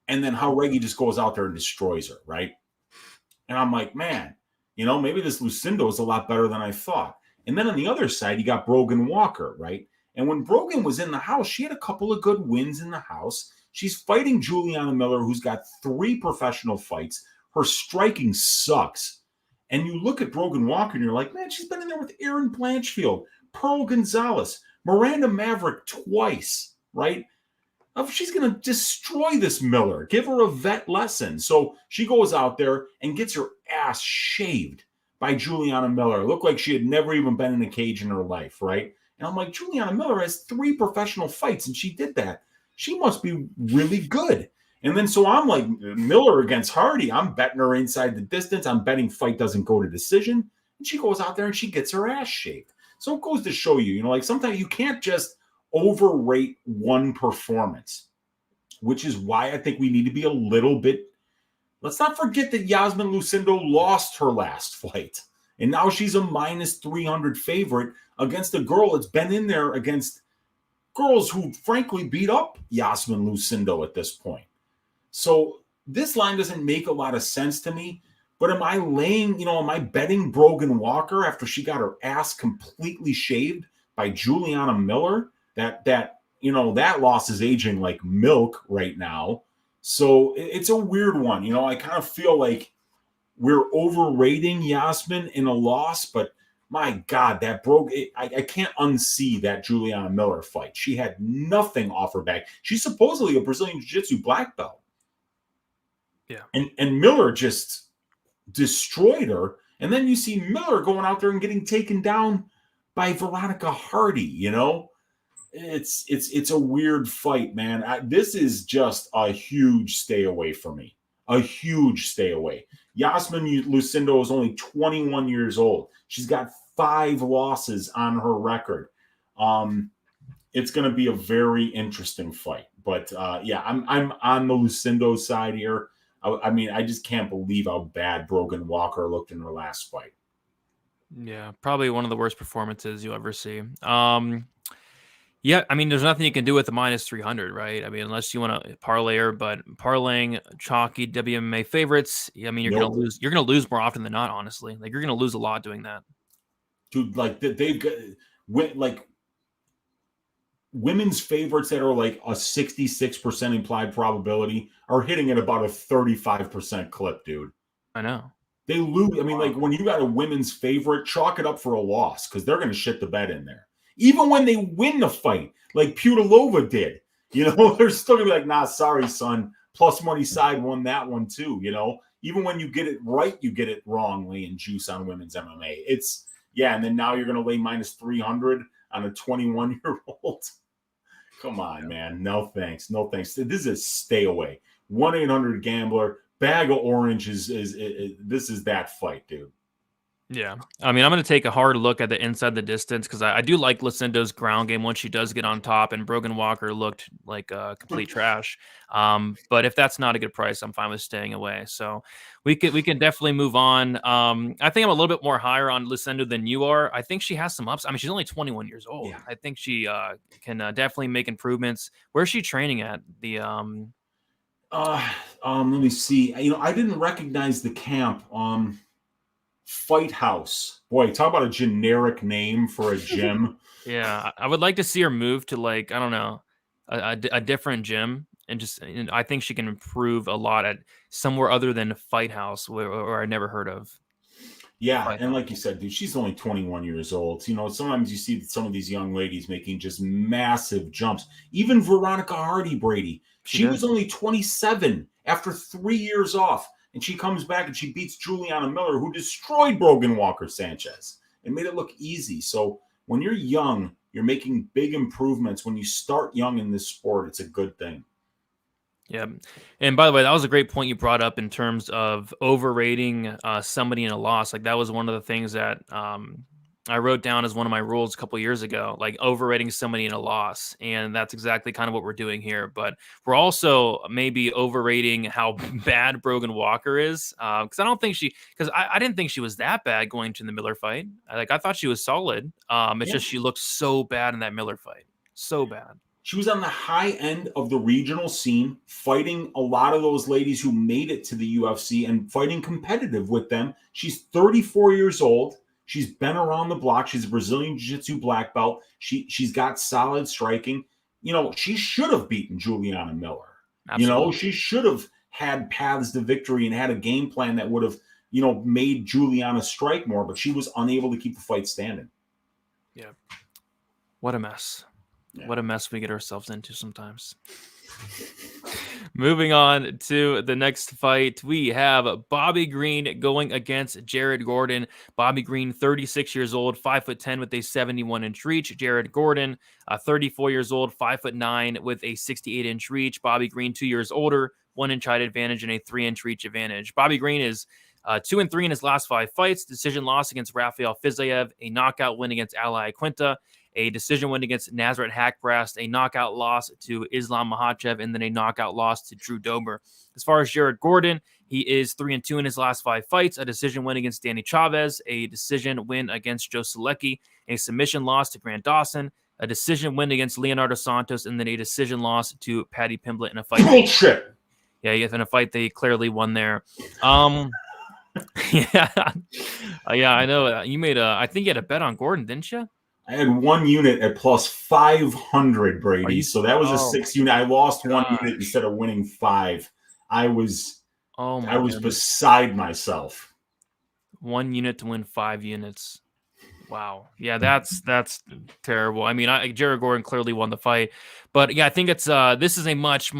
And then Jauregui just goes out there and destroys her, right? And I'm like, man, maybe this Lucindo is a lot better than I thought. And then on the other side, you got Brogan Walker, right? And when Brogan was in the house, she had a couple of good wins in the house. She's fighting Juliana Miller, who's got 3 professional fights. Her striking sucks. And you look at Brogan Walker and you're like, man, she's been in there with Erin Blanchfield, Pearl Gonzalez, Miranda Maverick twice, right? She's going to destroy this Miller, give her a vet lesson. So she goes out there and gets her ass shaved by Juliana Miller. It looked like she had never even been in a cage in her life, right? And I'm like, Juliana Miller has 3 professional fights, and she did that. She must be really good. And then so I'm like, Miller against Hardy. I'm betting her inside the distance. I'm betting fight doesn't go to decision. And she goes out there and she gets her ass shaved. So it goes to show you, like sometimes you can't just overrate one performance, which is why I think we need to be a little bit. Let's not forget that Iasmin Lucindo lost her last fight. And now she's a minus 300 favorite against a girl that's been in there against girls who frankly beat up Iasmin Lucindo at this point. So this line doesn't make a lot of sense to me. But am I am I betting Brogan Walker after she got her ass completely shaved by Juliana Miller? That loss is aging like milk right now. So it's a weird one. I kind of feel like we're overrating Iasmin in a loss, but my God, that I can't unsee that Juliana Miller fight. She had nothing off her back. She's supposedly a Brazilian Jiu-Jitsu black belt. Yeah. And Miller just destroyed her. And then you see Miller going out there and getting taken down by Veronica Hardy, It's a weird fight, man. This is just a huge stay away for me. A huge stay away. Iasmin Lucindo is only 21 years old. She's got 5 losses on her record. It's going to be a very interesting fight. But I'm on the Lucindo side here. I just can't believe how bad Brogan Walker looked in her last fight. Yeah, probably one of the worst performances you'll ever see. Yeah, there's nothing you can do with the minus 300, right? Unless you want to parlay her, but parlaying chalky WMA favorites, you're going to lose. You're going to lose more often than not, honestly. Like, you're going to lose a lot doing that. Dude, like they've got women's favorites that are like a 66% implied probability are hitting at about a 35% clip, dude. I know. They lose. Like when you got a women's favorite, chalk it up for a loss because they're going to shit the bed in there. Even when they win the fight, like Pudilova did, they're still going to be like, nah, sorry, son. Plus money side won that one too, Even when you get it right, you get it wrong laying juice on women's MMA. And then now you're going to lay minus 300 on a 21-year-old. Come on, man. No thanks. No thanks. This is a stay away. 1-800-GAMBLER. Bag of orange is this is that fight, dude. Yeah. I'm going to take a hard look at the inside the distance because I do like Lucindo's ground game once she does get on top, and Brogan Walker looked like complete trash. But if that's not a good price, I'm fine with staying away. So we can definitely move on. I think I'm a little bit more higher on Lucindo than you are. I think she has some ups. She's only 21 years old. Yeah. I think she can definitely make improvements. Where's she training at? Let me see. I didn't recognize the camp. Fight House. Boy, talk about a generic name for a gym. Yeah, I would like to see her move to I don't know, a different gym, and I think she can improve a lot at somewhere other than Fight House, where I never heard of. Yeah, and like you said, dude, she's only 21 years old. Sometimes you see some of these young ladies making just massive jumps. Even Veronica Hardy, Brady, she was only 27 after 3 years off. And she comes back and she beats Juliana Miller, who destroyed Brogan Walker-Sanchez and made it look easy. So when you're young, you're making big improvements. When you start young in this sport, it's a good thing. Yeah. And by the way, that was a great point you brought up in terms of overrating somebody in a loss. Like, that was one of the things that I wrote down as one of my rules a couple of years ago, like overrating somebody in a loss. And that's exactly kind of what we're doing here. But we're also maybe overrating how bad Brogan Walker is. Because I didn't think she was that bad going to the Miller fight. I thought she was solid. Just she looked so bad in that Miller fight. So bad. She was on the high end of the regional scene, fighting a lot of those ladies who made it to the UFC and fighting competitive with them. She's 34 years old. She's been around the block. She's a Brazilian Jiu-Jitsu black belt. She's got solid striking. She should have beaten Juliana Miller. Absolutely. She should have had paths to victory and had a game plan that would have, made Juliana strike more, but she was unable to keep the fight standing. Yeah. What a mess. Yeah. What a mess we get ourselves into sometimes. Moving on to the next fight, we have Bobby Green going against Jared Gordon. Bobby Green, 36 years old, 5'10" with a 71-inch reach. Jared Gordon, 34 years old, 5'9" with a 68-inch reach. Bobby Green, 2 years older, 1-inch height advantage and a 3-inch reach advantage. Bobby Green is 2-3 in his last 5 fights. Decision loss against Rafael Fiziev, a knockout win against Ali Quinta, a decision win against Nazareth Hackbrast, a knockout loss to Islam Makhachev, and then a knockout loss to Drew Dober. As far as Jared Gordon, he is 3-2 in his last 5 fights, a decision win against Danny Chavez, a decision win against Joe Selecki, a submission loss to Grant Dawson, a decision win against Leonardo Santos, and then a decision loss to Paddy Pimblett in a fight. Bullshit. Yeah, in a fight they clearly won there. Yeah, I know. You made I think you had a bet on Gordon, didn't you? I had 1 unit at plus 500, Brady. So that was a 6 unit. I lost 1 unit instead of winning 5. I was beside myself. 1 unit to win 5 units. Wow. Yeah, that's terrible. I mean, Jared Gordon clearly won the fight, but yeah, I think it's this is a much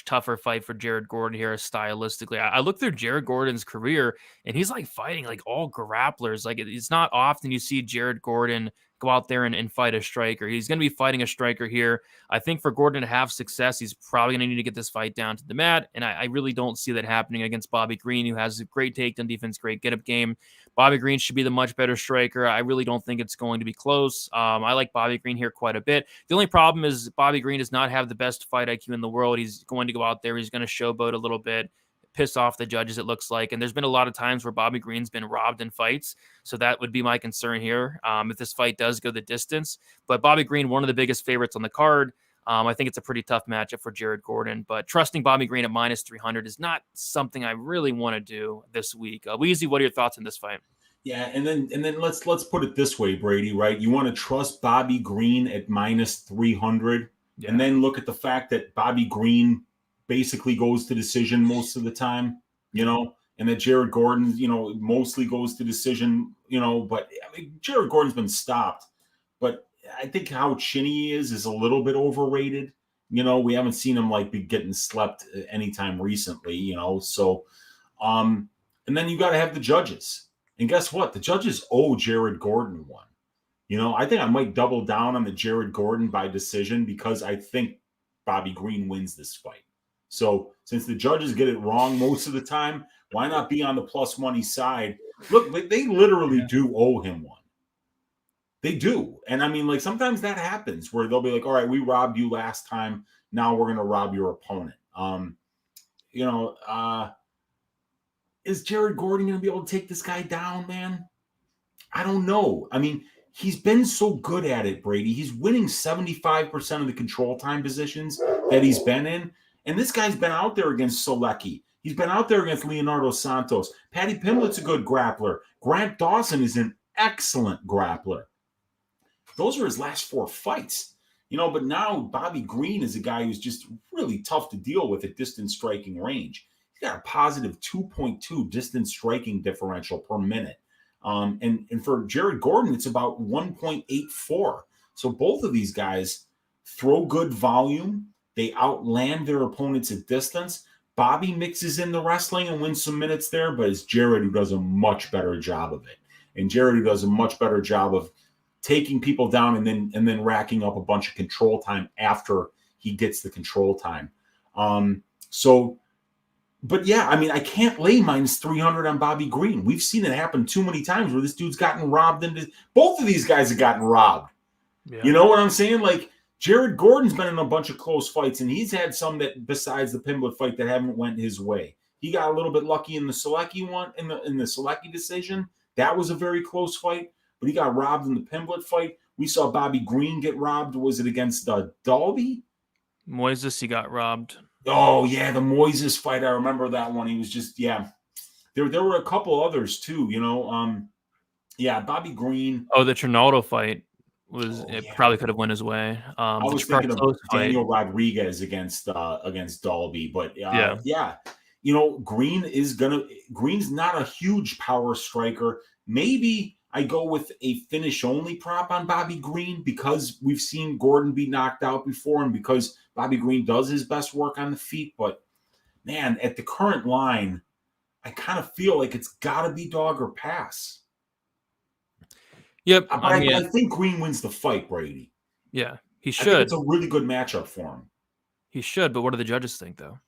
tougher fight for Jared Gordon here stylistically. I look through Jared Gordon's career and he's like fighting like all grapplers. Like it's not often you see Jared Gordon go out there and fight a striker. He's going to be fighting a striker here. I think for Gordon to have success, he's probably going to need to get this fight down to the mat, and I really don't see that happening against Bobby Green, who has a great takedown defense, great get-up game. Bobby Green should be the much better striker. I really don't think it's going to be close. I like Bobby Green here quite a bit. The only problem is Bobby Green does not have the best fight IQ in the world. He's going to go out there. He's going to showboat a little bit, piss off the judges, it looks like. And there's been a lot of times where Bobby Green's been robbed in fights. So that would be my concern here if this fight does go the distance. But Bobby Green, one of the biggest favorites on the card. I think it's a pretty tough matchup for Jared Gordon, but trusting Bobby Green at minus 300 is not something I really want to do this week. Weezy, what are your thoughts on this fight? Yeah, and then let's put it this way, Brady, right? You want to trust Bobby Green at minus 300, and then look at the fact that Bobby Green basically goes to decision most of the time, and that Jared Gordon, mostly goes to decision, but I mean, Jared Gordon's been stopped, but I think how chinny he is a little bit overrated. We haven't seen him be getting slept anytime recently, so, and then you got to have the judges. And guess what? The judges owe Jared Gordon one. I think I might double down on the Jared Gordon by decision because I think Bobby Green wins this fight. So since the judges get it wrong most of the time, why not be on the plus money side? Look, they literally do owe him one. They do. And I mean, sometimes that happens where they'll be like, all right, we robbed you last time. Now we're going to rob your opponent. Is Jared Gordon going to be able to take this guy down, man? I don't know. I mean, he's been so good at it, Brady. He's winning 75% of the control time positions that he's been in. And this guy's been out there against Selecki. He's been out there against Leonardo Santos. Paddy Pimblett's a good grappler. Grant Dawson is an excellent grappler. Those are his last 4 fights. But now Bobby Green is a guy who's just really tough to deal with at distance striking range. He's got a positive 2.2 distance striking differential per minute. And for Jared Gordon, it's about 1.84. So both of these guys throw good volume. They outland their opponents at distance. Bobby mixes in the wrestling and wins some minutes there, but it's Jared who does a much better job of it. And Jared who does a much better job of taking people down and then racking up a bunch of control time after he gets the control time. But yeah, I mean, I can't lay minus 300 on Bobby Green. We've seen it happen too many times where this dude's gotten robbed. Both of these guys have gotten robbed. Yeah. You know what I'm saying? Jared Gordon's been in a bunch of close fights, and he's had some that, besides the Pimblett fight, that haven't went his way. He got a little bit lucky in the Selecki one, in the Selecki decision. That was a very close fight, but he got robbed in the Pimblett fight. We saw Bobby Green get robbed. Was it against Dalby? Moises, he got robbed. Oh, yeah, the Moises fight. I remember that one. He was just, yeah. There were a couple others, too, Bobby Green. Oh, the Trinaldo fight probably could have went his way. I was thinking of Daniel Rodriguez against Dalby, but Green's not a huge power striker. Maybe, I go with a finish-only prop on Bobby Green because we've seen Gordon be knocked out before and because Bobby Green does his best work on the feet. But, man, at the current line, I kind of feel like it's got to be dog or pass. Yep. But I think Green wins the fight, Brady. Yeah, he should. I think it's a really good matchup for him. He should, but what do the judges think, though?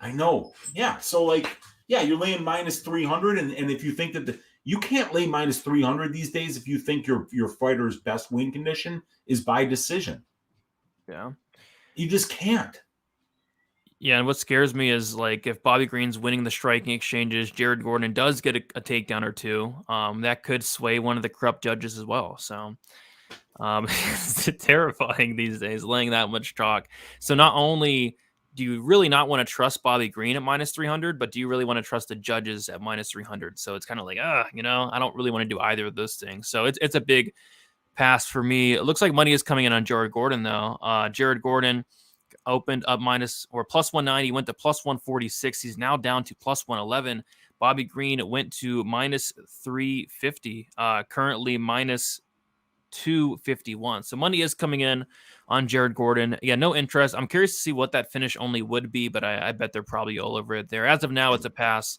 I know. Yeah, so, you're laying minus 300, and if you think that you can't lay minus 300 these days if you think your fighter's best win condition is by decision. Yeah. You just can't. Yeah, and what scares me is, if Bobby Green's winning the striking exchanges, Jared Gordon does get a takedown or two, that could sway one of the corrupt judges as well. So it's terrifying these days, laying that much chalk. So not only do you really not want to trust Bobby Green at minus 300, but do you really want to trust the judges at minus 300? So it's kind of I don't really want to do either of those things. So it's a big pass for me. It looks like money is coming in on Jared Gordon, though. Jared Gordon opened up plus 190, went to plus 146. He's now down to plus 111. Bobby Green went to minus 350, currently minus 251. So money is coming in on Jared Gordon. Yeah, no interest. I'm curious to see what that finish only would be, but I bet they're probably all over it there. As of now, it's a pass.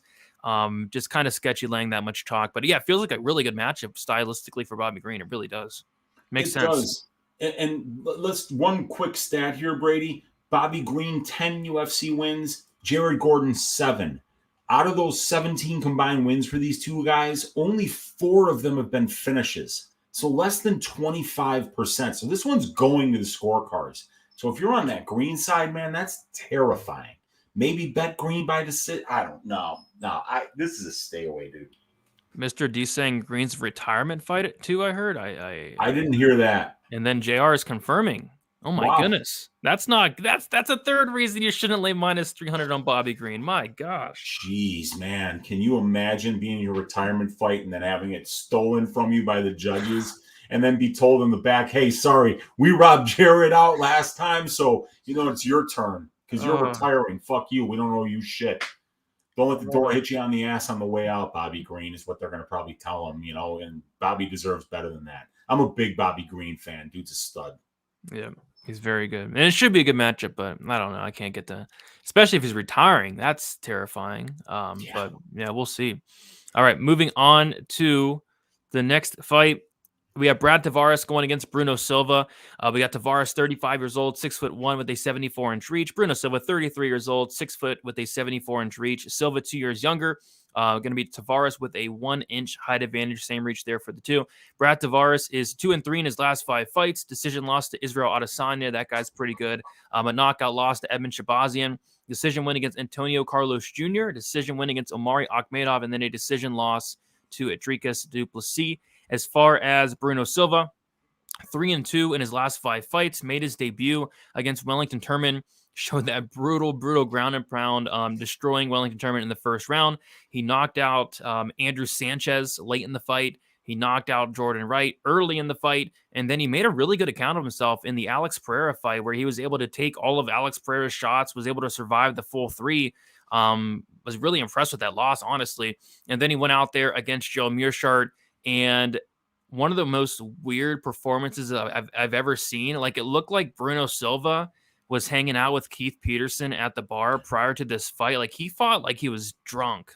Just kind of sketchy laying that much chalk. But yeah, it feels like a really good matchup stylistically for Bobby Green. It really does. Makes sense. Does. And let's one quick stat here, Brady. Bobby Green, 10 UFC wins. Jared Gordon, 7. Out of those 17 combined wins for these two guys, only 4 of them have been finishes. So less than 25%. So this one's going to the scorecards. So if you're on that Green side, man, that's terrifying. Maybe bet Green by decision. I don't know. No, this is a stay away, dude. Mr. D saying Green's retirement fight too, I heard. I didn't hear that. And then JR is confirming. Oh my goodness. That's a third reason you shouldn't lay minus 300 on Bobby Green. My gosh. Jeez, man. Can you imagine being in your retirement fight and then having it stolen from you by the judges and then be told in the back, hey, sorry, we robbed Jared out last time, so it's your turn because you're retiring. Fuck you. We don't owe you shit. Don't let the door hit you on the ass on the way out, Bobby Green, is what they're going to probably tell him, and Bobby deserves better than that. I'm a big Bobby Green fan. Dude's a stud. Yeah. He's very good. And it should be a good matchup, but I don't know. I can't get that. Especially if he's retiring. That's terrifying. But yeah, we'll see. All right, moving on to the next fight. We have Brad Tavares going against Bruno Silva. We got Tavares, 35 years old, 6'1" with a 74-inch reach. Bruno Silva, 33 years old, 6 foot with a 74-inch reach. Silva, 2 years younger. Going to be Tavares with a 1-inch height advantage. Same reach there for the two. Brad Tavares is 2-3 in his last 5 fights. Decision loss to Israel Adesanya. That guy's pretty good. A knockout loss to Edmund Shabazian. Decision win against Antonio Carlos Jr. Decision win against Omari Akhmedov. And then a decision loss to Adrikas Duplessis. As far as Bruno Silva, 3-2 in his last 5 fights. Made his debut against Wellington Turman. Showed that brutal ground and pound, destroying Wellington Turman in the first round. He knocked out Andrew Sanchez late in the fight. He knocked out Jordan Wright early in the fight. And then he made a really good account of himself in the Alex Pereira fight where he was able to take all of Alex Pereira's shots, was able to survive the full 3. Was really impressed with that loss, honestly. And then he went out there against Joe Mearshart, and one of the most weird performances I've ever seen. It looked like Bruno Silva was hanging out with Keith Peterson at the bar prior to this fight. He fought like he was drunk,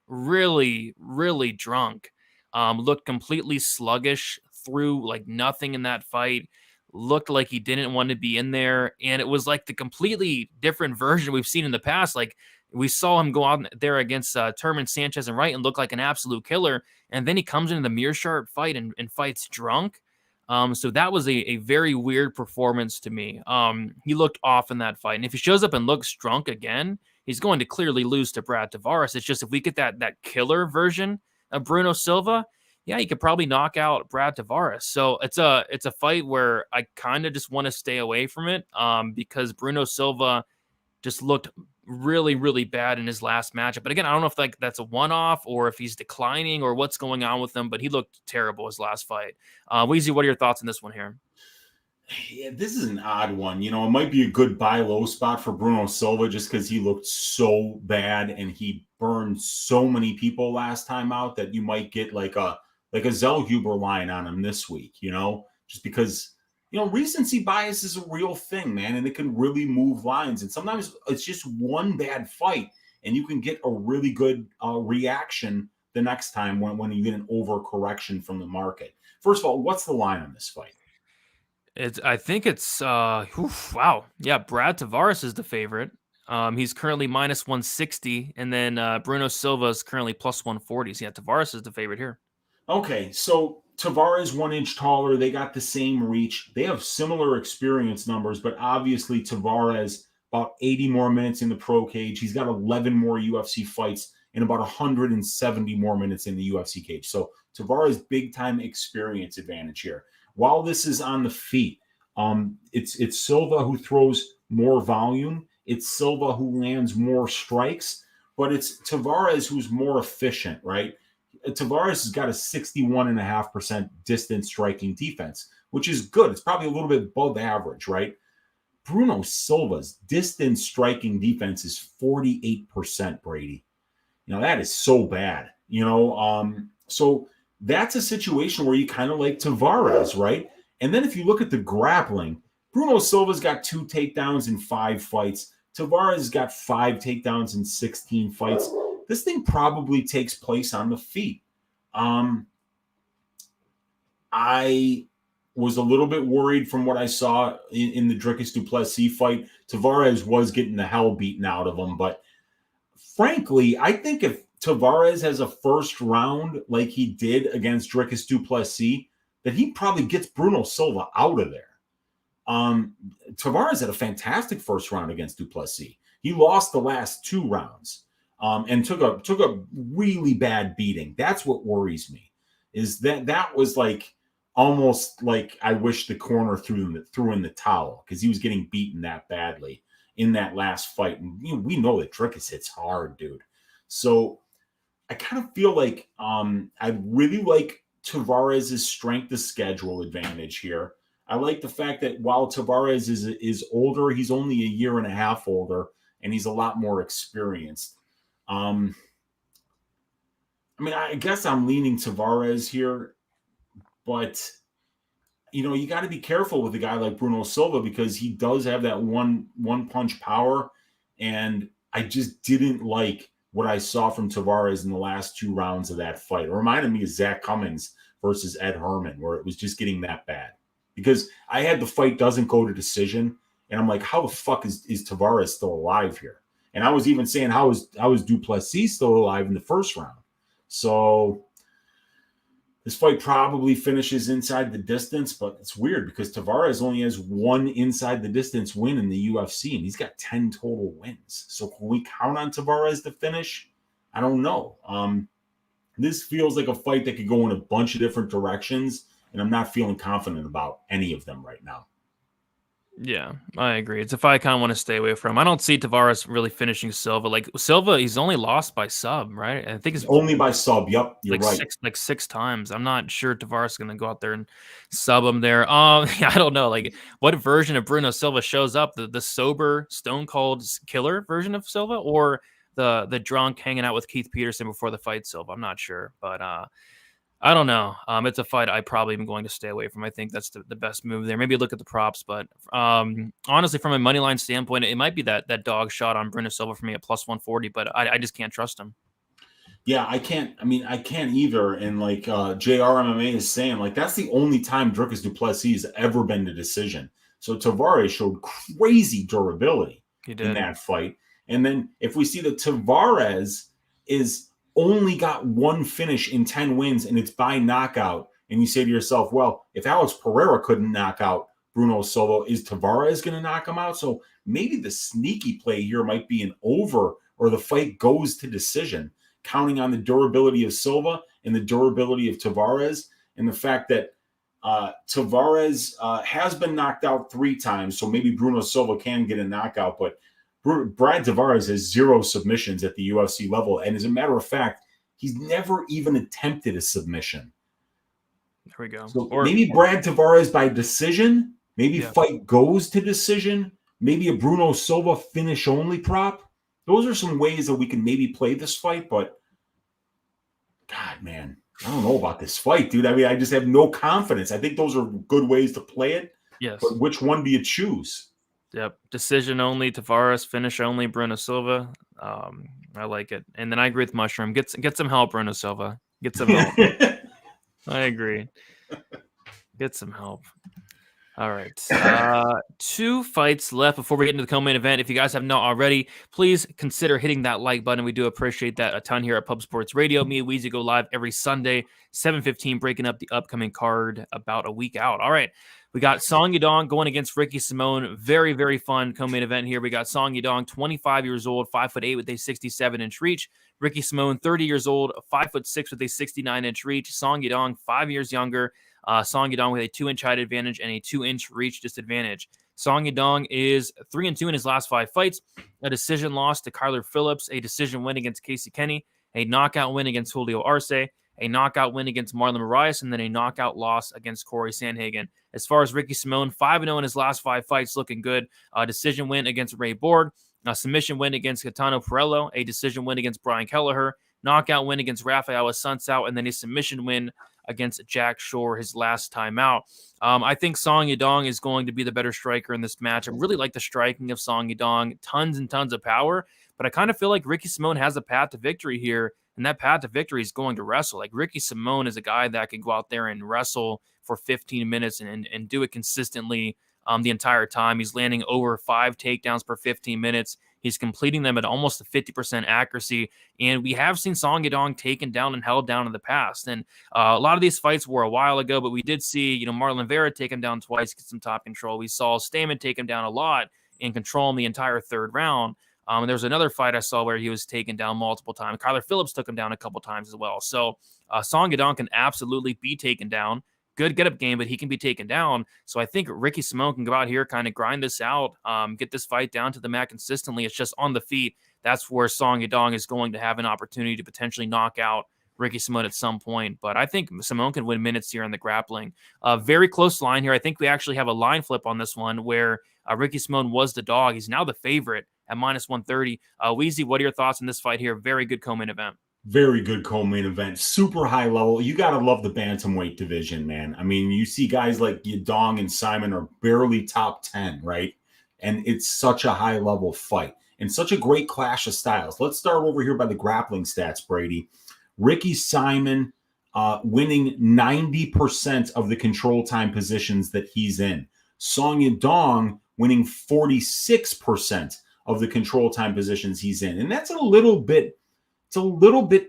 really, really drunk. Looked completely sluggish, threw nothing in that fight. Looked like he didn't want to be in there. And it was the completely different version we've seen in the past. We saw him go out there against Turman, Sanchez, and Wright and look like an absolute killer. And then he comes into the Mearshart fight and fights drunk. So that was a very weird performance to me. He looked off in that fight. And if he shows up and looks drunk again, he's going to clearly lose to Brad Tavares. It's just if we get that killer version of Bruno Silva, yeah, he could probably knock out Brad Tavares. So it's a fight where I kind of just want to stay away from it because Bruno Silva just looked really, really bad in his last matchup. But again, I don't know if that's a one-off or if he's declining or what's going on with him, but he looked terrible his last fight. Weezy, what are your thoughts on this one here? Yeah, this is an odd one. It might be a good buy low spot for Bruno Silva just because he looked so bad and he burned so many people last time out that you might get a like a Zellhuber line on him this week, just because, recency bias is a real thing, man, and it can really move lines. And sometimes it's just one bad fight, and you can get a really good reaction the next time when you get an overcorrection from the market. First of all, what's the line on this fight? I think it's wow. Yeah, Brad Tavares is the favorite. He's currently minus 160, and then Bruno Silva is currently plus 140. So yeah, Tavares is the favorite here. Okay, so Tavares 1 inch taller. They got the same reach. They have similar experience numbers, but obviously Tavares about 80 more minutes in the pro cage. He's got 11 more UFC fights and about 170 more minutes in the UFC cage. So Tavares big time experience advantage here. While this is on the feet, it's Silva who throws more volume. It's Silva who lands more strikes, but it's Tavares who's more efficient, right? Tavares has got a 61.5% distance striking defense, which is good. It's probably a little bit above average, right? Bruno Silva's distance striking defense is 48%, Brady. That is so bad, so that's a situation where you kind of like Tavares, right? And then if you look at the grappling, Bruno Silva's got 2 takedowns in 5 fights. Tavares has got 5 takedowns in 16 fights. This thing probably takes place on the feet. I was a little bit worried from what I saw in the Dricus du Plessis fight. Tavares was getting the hell beaten out of him, but frankly, I think if Tavares has a first round like he did against Dricus du Plessis, that he probably gets Bruno Silva out of there. Tavares had a fantastic first round against du Plessis. He lost the last 2 rounds and took a really bad beating. That's what worries me, is that was like almost like I wish the corner threw in the towel, because he was getting beaten that badly in that last fight. And we know that Dricus hits hard, dude. So I kind of feel like I really like Tavares' strength of schedule advantage here. I like the fact that while Tavares is older, he's only a year and a half older, and he's a lot more experienced. I guess I'm leaning Tavares here, but you got to be careful with a guy like Bruno Silva, because he does have that one punch power, and I just didn't like what I saw from Tavares in the last 2 rounds of that fight. It reminded me of Zach Cummings versus Ed Herman, where it was just getting that bad. Because I had the fight doesn't go to decision, and I'm like, how the fuck is Tavares still alive here? And I was even saying, how is du Plessis still alive in the first round? So this fight probably finishes inside the distance, but it's weird because Tavares only has 1 inside the distance win in the UFC, and he's got 10 total wins. So can we count on Tavares to finish? I don't know. This feels like a fight that could go in a bunch of different directions, and I'm not feeling confident about any of them right now. Yeah, I agree. It's a fight I kind of want to stay away from. I don't see Tavares really finishing Silva. Like Silva, he's only lost by sub, right? I think it's only by sub. Yep, you're right. 6 times. I'm not sure Tavares is going to go out there and sub him there. I don't know. Like, what version of Bruno Silva shows up? The sober, stone cold killer version of Silva, or the drunk hanging out with Keith Peterson before the fight Silva? I'm not sure, but I don't know. It's a fight I probably am going to stay away from. I think that's the best move there. Maybe look at the props, but honestly, from a money line standpoint, it might be that dog shot on Bruno Silva for me at plus 140, but I just can't trust him. Yeah, I can't either. And like JRMMA is saying, like, that's the only time Dricus du Plessis has ever been to decision. So Tavares showed crazy durability in that fight. And then if we see that Tavares is only got 1 finish in 10 wins and it's by knockout, and you say to yourself, well, if Alex Pereira couldn't knock out Bruno Silva, is Tavares going to knock him out? So maybe the sneaky play here might be an over, or the fight goes to decision, counting on the durability of Silva and the durability of Tavares, and the fact that Tavares has been knocked out 3 times, so maybe Bruno Silva can get a knockout, but Brad Tavares has 0 submissions at the UFC level. And as a matter of fact, he's never even attempted a submission. There we go. So maybe Brad Tavares by decision, maybe fight goes to decision, maybe a Bruno Silva finish only prop. Those are some ways that we can maybe play this fight, but God, man. I don't know about this fight, dude. I mean, I just have no confidence. I think those are good ways to play it. Yes. But which one do you choose? Yep. Decision only, Tavares. Finish only, Bruno Silva. I like it. And then I agree with Mushroom. Get some help, Bruno Silva. Get some help. I agree. Get some help. All right. 2 fights left before we get into the co-main event. If you guys have not already, please consider hitting that like button. We do appreciate that a ton here at Pub Sports Radio. Me and Weezy go live every Sunday, 7:15, breaking up the upcoming card about a week out. All right. We got Song Yadong going against Ricky Simón. Very, very fun co-main event here. We got Song Yadong, 25 years old, 5'8" with a 67-inch reach. Ricky Simón, 30 years old, 5'6" with a 69-inch reach. Song Yadong, 5 years younger. Song Yadong with a 2-inch height advantage and a 2-inch reach disadvantage. Song Yadong is 3-2 in his last 5 fights. A decision loss to Kyler Phillips, a decision win against Casey Kenny, a knockout win against Julio Arce, a knockout win against Marlon Moraes, and then a knockout loss against Corey Sandhagen. As far as Ricky Simón, 5-0 in his last 5 fights, looking good. A decision win against Ray Borg, a submission win against Gaetano Perello, a decision win against Brian Kelleher, knockout win against Rafael Assunção, and then a submission win against Jack Shore his last time out. I think Song Yadong is going to be the better striker in this match. I really like the striking of Song Yadong. Tons and tons of power, but I kind of feel like Ricky Simón has a path to victory here, and that path to victory is going to wrestle. Like Ricky Simón is a guy that can go out there and wrestle for 15 minutes and do it consistently the entire time. He's landing over 5 takedowns per 15 minutes. He's completing them at almost a 50% accuracy. And we have seen Song Yadong taken down and held down in the past. And a lot of these fights were a while ago, but we did see, Marlon Vera take him down twice, get some top control. We saw Stamen take him down a lot and control him the entire 3rd round. There was another fight I saw where he was taken down multiple times. Kyler Phillips took him down a couple times as well. So Song Yadong can absolutely be taken down. Good get-up game, but he can be taken down. So I think Ricky Simón can go out here, kind of grind this out, get this fight down to the mat consistently. It's just on the feet. That's where Song Yadong is going to have an opportunity to potentially knock out Ricky Simón at some point. But I think Simón can win minutes here in the grappling. Very close line here. I think we actually have a line flip on this one where Ricky Simón was the dog. He's now the favorite at -130. Weezy, what are your thoughts on this fight here? Very good co-main event. Very good co-main event, super high level. You got to love the bantamweight division, man. I mean, you see guys like Yadong and Simon are barely top 10, right? And it's such a high level fight and such a great clash of styles. Let's start over here by the grappling stats, Brady. Ricky Simon winning 90% of the control time positions that he's in. Song Yadong winning 46% of the control time positions he's in. And that's a little bit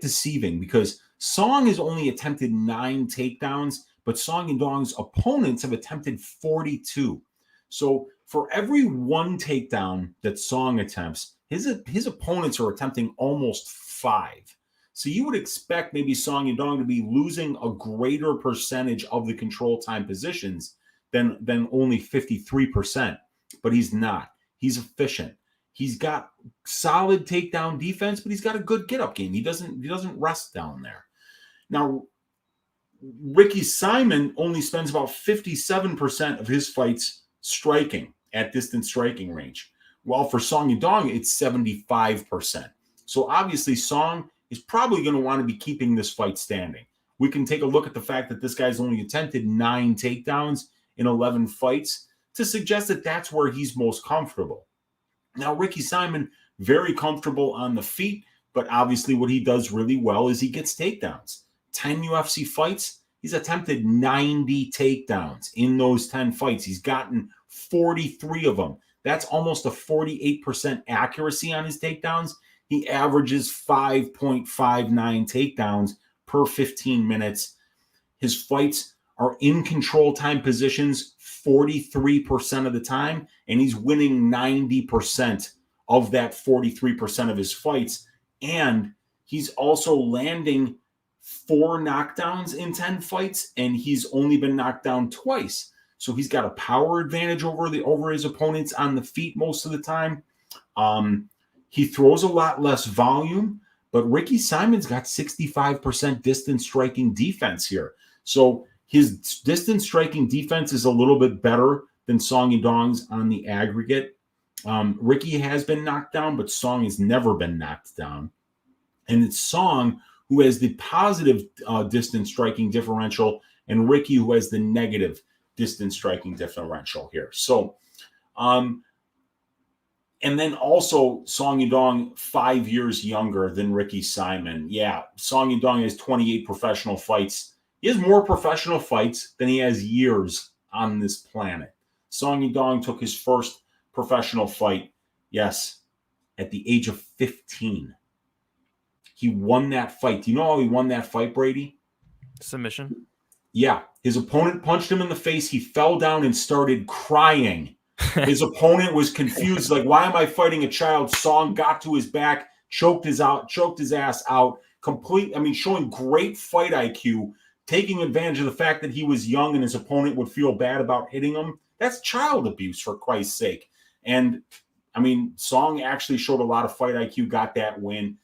deceiving because Song has only attempted 9 takedowns, but Song Yadong's opponents have attempted 42. So for every 1 takedown that Song attempts, his opponents are attempting almost 5. So you would expect maybe Song Yadong to be losing a greater percentage of the control time positions than only 53%, but he's not. He's efficient. He's got solid takedown defense, but he's got a good get-up game. He doesn't rest down there. Now, Ricky Simon only spends about 57% of his fights striking at distance striking range. While for Song Yadong, it's 75%. So obviously, Song is probably going to want to be keeping this fight standing. We can take a look at the fact that this guy's only attempted 9 takedowns in 11 fights to suggest that that's where he's most comfortable. Now, Ricky Simon, very comfortable on the feet, but obviously what he does really well is he gets takedowns. 10 UFC fights, he's attempted 90 takedowns in those 10 fights. He's gotten 43 of them. That's almost a 48% accuracy on his takedowns. He averages 5.59 takedowns per 15 minutes. His fights are in control time positions 43% of the time, and he's winning 90% of that 43% of his fights. And he's also landing 4 knockdowns in 10 fights, and he's only been knocked down twice. So he's got a power advantage over his opponents on the feet most of the time. He throws a lot less volume, but Ricky Simon's got 65% distance striking defense here. So his distance striking defense is a little bit better than Song Yadong's on the aggregate. Ricky has been knocked down, but Song has never been knocked down. And it's Song who has the positive distance striking differential, and Ricky, who has the negative distance striking differential here. So, and then also Song Yadong, 5 years younger than Ricky Simón. Yeah, Song Yadong has 28 professional fights. He has more professional fights than he has years on this planet. Song Yadong took his first professional fight, yes, at the age of 15. He won that fight. Do you know how he won that fight, Brady? Submission. Yeah. His opponent punched him in the face. He fell down and started crying. His opponent was confused, like, why am I fighting a child? Song got to his back, choked his ass out. Showing great fight IQ, taking advantage of the fact that he was young and his opponent would feel bad about hitting him. That's child abuse, for Christ's sake. And Song actually showed a lot of fight IQ, got that win.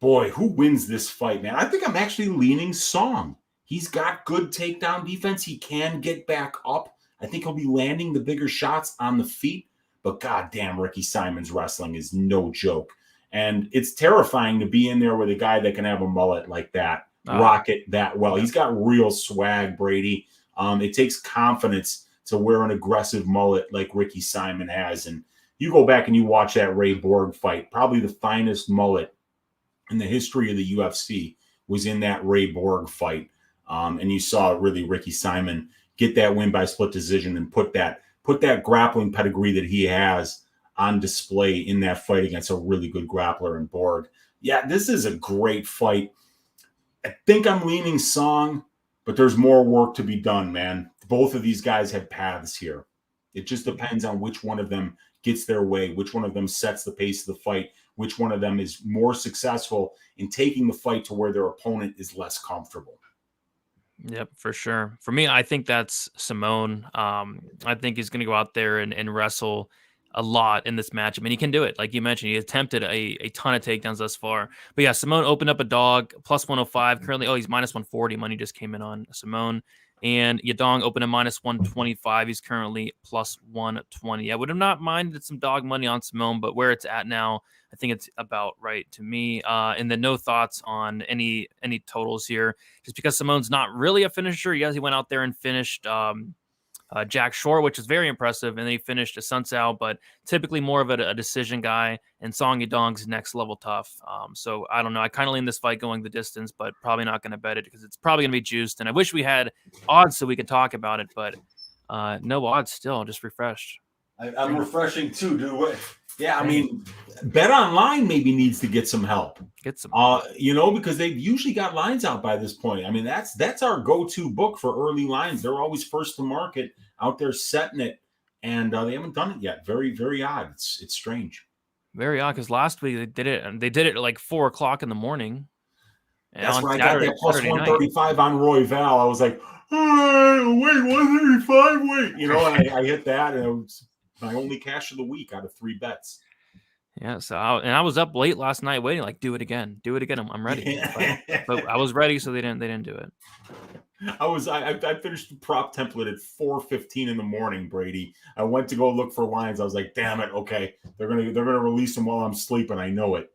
Boy, who wins this fight, man? I think I'm actually leaning Song. He's got good takedown defense. He can get back up. I think he'll be landing the bigger shots on the feet. But goddamn, Ricky Simon's wrestling is no joke. And it's terrifying to be in there with a guy that can have a mullet like that, rock it that well. He's got real swag, Brady. It takes confidence to wear an aggressive mullet like Ricky Simón has. And you go back and you watch that Ray Borg fight, probably the finest mullet in the history of the UFC was in that Ray Borg fight. And you saw really Ricky Simón get that win by split decision and put that grappling pedigree that he has on display in that fight against a really good grappler in Borg. Yeah, this is a great fight. I think I'm leaning Song, but there's more work to be done, man. Both of these guys have paths here. It just depends on which one of them gets their way, which one of them sets the pace of the fight, which one of them is more successful in taking the fight to where their opponent is less comfortable. Yep, for sure. For me, I think that's Simón. I think he's going to go out there and wrestle a lot in this match. I mean, he can do it. Like you mentioned, he attempted a ton of takedowns thus far. But yeah, Simón opened up a dog, plus 105. Currently, he's minus 140. Money just came in on Simón. And Yadong opened a minus 125. He's currently plus 120. I would have not minded some dog money on Simón, but where it's at now, I think it's about right to me. And then no thoughts on any totals here, just because Simón's not really a finisher. Yes, he went out there and finished Jack Shore, which is very impressive, and then he finished a Sun Tzu, but typically more of a decision guy. And Song Yadong's next level tough. So I don't know. I kind of lean this fight going the distance, but probably not going to bet it because it's probably going to be juiced. And I wish we had odds so we could talk about it, but no odds still. Just refreshed. I'm refreshing too, dude. Yeah, I mean, Bet Online maybe needs to get some help. Because they've usually got lines out by this point. I mean, that's our go-to book for early lines. They're always first to market, out there setting it, and they haven't done it yet. Very, very odd. It's strange. Very odd, because last week they did it at like 4:00 in the morning. That's when I got that plus 135 on Royval. I was like, oh, wait, 135, wait. And I hit that, and it was my only cash of the week out of 3 bets. Yeah, so I was up late last night waiting, like, do it again. I'm ready. But I was ready, so they didn't do it. I finished the prop template at 4:15 in the morning, Brady. I went to go look for lines. I was like, damn it, okay. They're gonna release them while I'm sleeping. I know it.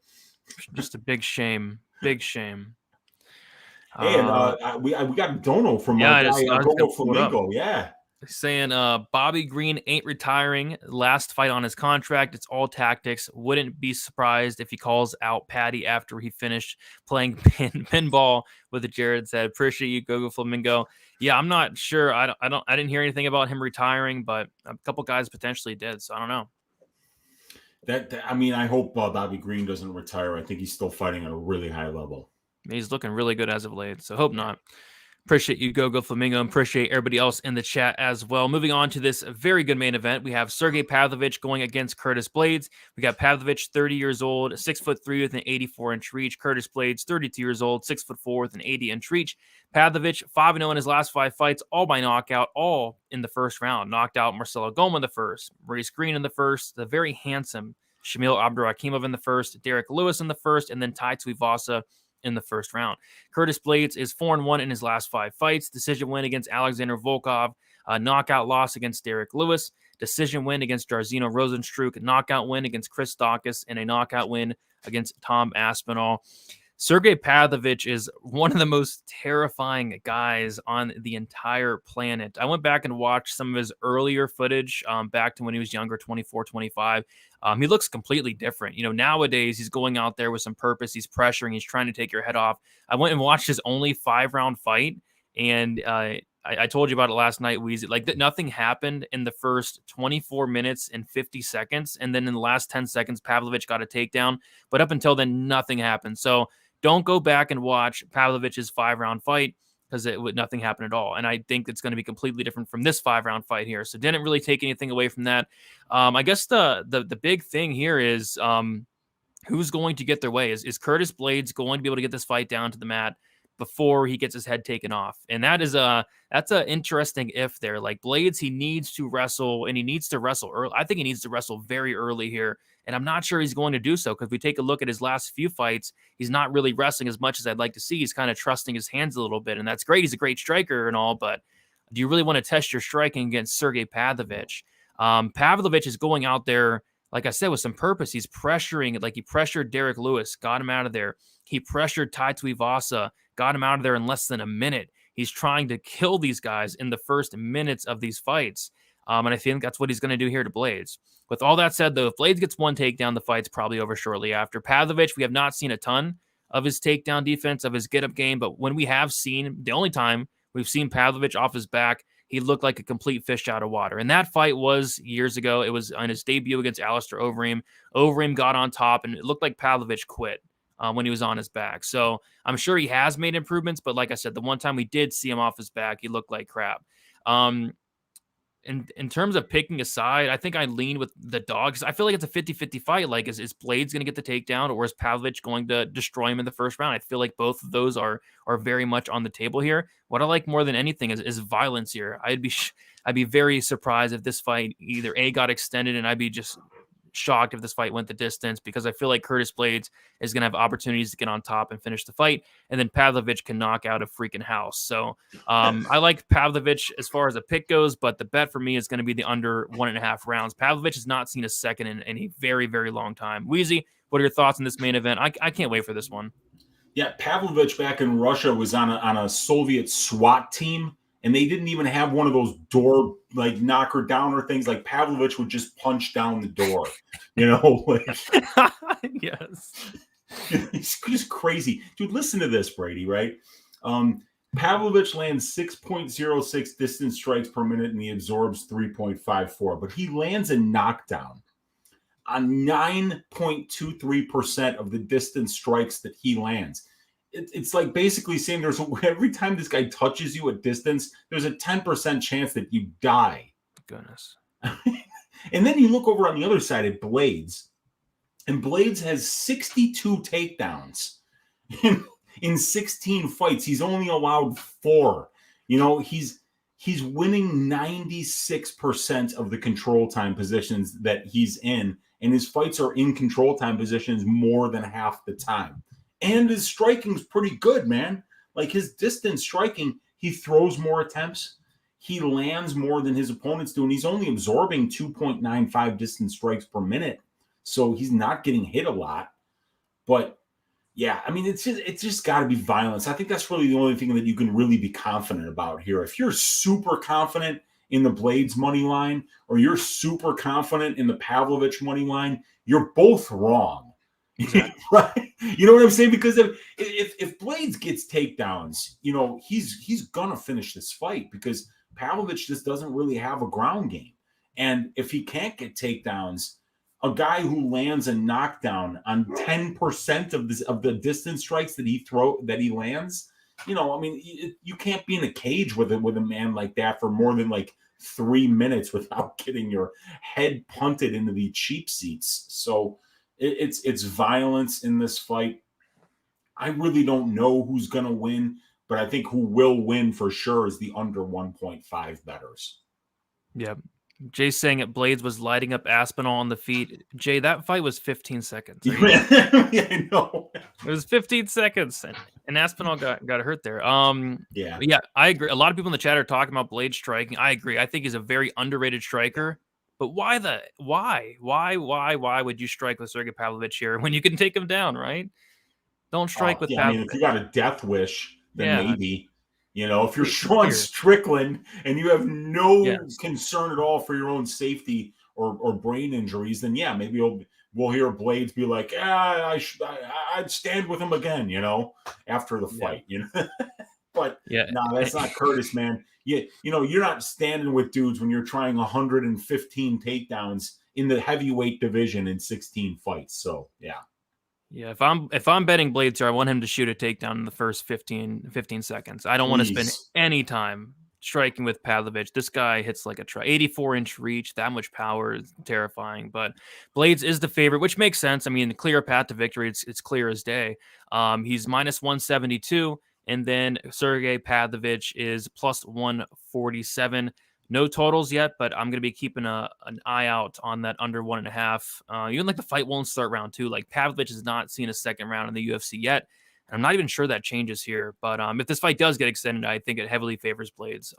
Just a big shame. Big shame. Hey, and we got Dono from my guy Gogo Flamingo. Yeah. Saying Bobby Green ain't retiring. Last fight on his contract. It's all tactics. Wouldn't be surprised if he calls out Patty after he finished playing pinball with Jared said. Appreciate you, Gogo Flamingo. Yeah, I'm not sure. I didn't hear anything about him retiring, but a couple guys potentially did. So I don't know. I hope Bobby Green doesn't retire. I think he's still fighting at a really high level. He's looking really good as of late. So hope not. Appreciate you, Gogo Flamingo, and appreciate everybody else in the chat as well. Moving on to this very good main event, we have Sergei Pavlovich going against Curtis Blaydes. We got Pavlovich, 30 years old, 6'3" with an 84-inch reach. Curtis Blaydes, 32 years old, 6'4" with an 80-inch reach. Pavlovich, 5-0 in his last 5 fights, all by knockout, all in the first round. Knocked out Marcelo Goma in the first, Maurice Green in the first, the very handsome Shamil Abdurakhimov in the first, Derek Lewis in the first, and then Tai Tuivasa in the first round. Curtis Blaydes is 4-1 in his last 5 fights. Decision win against Alexander Volkov. A knockout loss against Derek Lewis. decision win against Jairzinho Rosenstruck, knockout win against Christos, and a knockout win against Tom Aspinall. Sergei Pavlovich is one of the most terrifying guys on the entire planet. I went back and watched some of his earlier footage back to when he was younger, 24, 25. He looks completely different. Nowadays he's going out there with some purpose. He's pressuring. He's trying to take your head off. I went and watched his only 5-round fight, and I told you about it last night, Weezy. Like, nothing happened in the first 24 minutes and 50 seconds. And then in the last 10 seconds, Pavlovich got a takedown. But up until then, nothing happened. So don't go back and watch Pavlovich's 5-round fight because nothing happened at all. And I think it's going to be completely different from this 5-round fight here. So didn't really take anything away from that. I guess the big thing here is who's going to get their way. Is Curtis Blaydes going to be able to get this fight down to the mat before he gets his head taken off? And that's an interesting if there. Like, Blaydes, he needs to wrestle, and he needs to wrestle early. I think he needs to wrestle very early here, and I'm not sure he's going to do so, because if we take a look at his last few fights, he's not really wrestling as much as I'd like to see. He's kind of trusting his hands a little bit, and that's great. He's a great striker and all, but do you really want to test your striking against Sergei Pavlovich? Pavlovich is going out there, like I said, with some purpose. He's pressuring, like he pressured Derek Lewis, got him out of there. He pressured Tai Tuivasa, got him out of there in less than a minute. He's trying to kill these guys in the first minutes of these fights. And I think that's what he's going to do here to Blaydes. With all that said, though, if Blaydes gets one takedown, the fight's probably over shortly after. Pavlovich, we have not seen a ton of his takedown defense, of his get-up game, but when we have seen, the only time we've seen Pavlovich off his back, he looked like a complete fish out of water. And that fight was years ago. It was on his debut against Alistair Overeem. Overeem got on top, and it looked like Pavlovich quit when he was on his back. So I'm sure he has made improvements, but like I said, the one time we did see him off his back, he looked like crap. In terms of picking a side, I think I lean with the dog, because I feel like it's a 50-50 fight. Like, is Blaydes going to get the takedown, or is Pavlovich going to destroy him in the first round? I feel like both of those are very much on the table here. What I like more than anything is violence here. I'd be very surprised if this fight either got extended, and I'd be just shocked if this fight went the distance, because I feel like Curtis Blaydes is going to have opportunities to get on top and finish the fight, and then Pavlovich can knock out a freaking house. So I like Pavlovich as far as a pick goes, but the bet for me is going to be the under 1.5 rounds. Pavlovich has not seen a second in a very, very long time. Weezy, what are your thoughts on this main event? I can't wait for this one. Yeah, Pavlovich back in Russia was on a Soviet SWAT team, and they didn't even have one of those door, like, knocker downer things. Like, Pavlovich would just punch down the door, like, yes. It's just crazy. Dude, listen to this, Brady, right? Pavlovich lands 6.06 distance strikes per minute, and he absorbs 3.54, but he lands a knockdown on 9.23% of the distance strikes that he lands. It's like basically saying every time this guy touches you at distance, there's a 10% chance that you die. Goodness. And then you look over on the other side at Blaydes, and Blaydes has 62 takedowns in 16 fights. He's only allowed 4. He's winning 96% of the control time positions that he's in, and his fights are in control time positions more than half the time. And his striking is pretty good, man. Like, his distance striking, he throws more attempts. He lands more than his opponents do, and he's only absorbing 2.95 distance strikes per minute. So he's not getting hit a lot. But, yeah, I mean, it's just got to be violence. I think that's really the only thing that you can really be confident about here. If you're super confident in the Blaydes money line, or you're super confident in the Pavlovich money line, you're both wrong. Right? You know what I'm saying? Because if Blaydes gets takedowns, he's gonna finish this fight, because Pavlovich just doesn't really have a ground game. And if he can't get takedowns, a guy who lands a knockdown on 10% of the distance strikes that he lands, you can't be in a cage with a man like that for more than like 3 minutes without getting your head punted into the cheap seats. So it's violence in this fight. I really don't know who's going to win, but I think who will win for sure is the under 1.5 bettors. Yeah. Jay's saying it. Blaydes was lighting up Aspinall on the feet. Jay, that fight was 15 seconds. Yeah, I know. It was 15 seconds, and Aspinall got hurt there. Yeah, I agree. A lot of people in the chat are talking about Blaydes striking. I agree. I think he's a very underrated striker, But why would you strike with Sergei Pavlovich here when you can take him down, right? Don't strike with Yeah, I mean, Pavlovich. if you got a death wish, then Yeah. maybe. If you're It's Sean weird. Strickland and you have no Yes. concern at all for your own safety or brain injuries, then yeah, maybe we'll hear Blaydes be like, I'd stand with him again, after the fight, But Yeah. no, that's not Curtis, man. You're not standing with dudes when you're trying 115 takedowns in the heavyweight division in 16 fights. So yeah. Yeah, if I'm betting Blaydes here, I want him to shoot a takedown in the first 15 seconds. I don't want to spend Please. any time striking with Pavlovich. This guy hits like a 84-inch reach. That much power is terrifying. But Blaydes is the favorite, which makes sense. I mean, the clear path to victory, it's clear as day. He's minus 172, and then Sergei Pavlovich is plus 147. No totals yet, but I'm going to be keeping an eye out on that under 1.5. Even like the fight won't start round 2. Like Pavlovich has not seen a second round in the UFC yet. And I'm not even sure that changes here. But if this fight does get extended, I think it heavily favors Blaydes.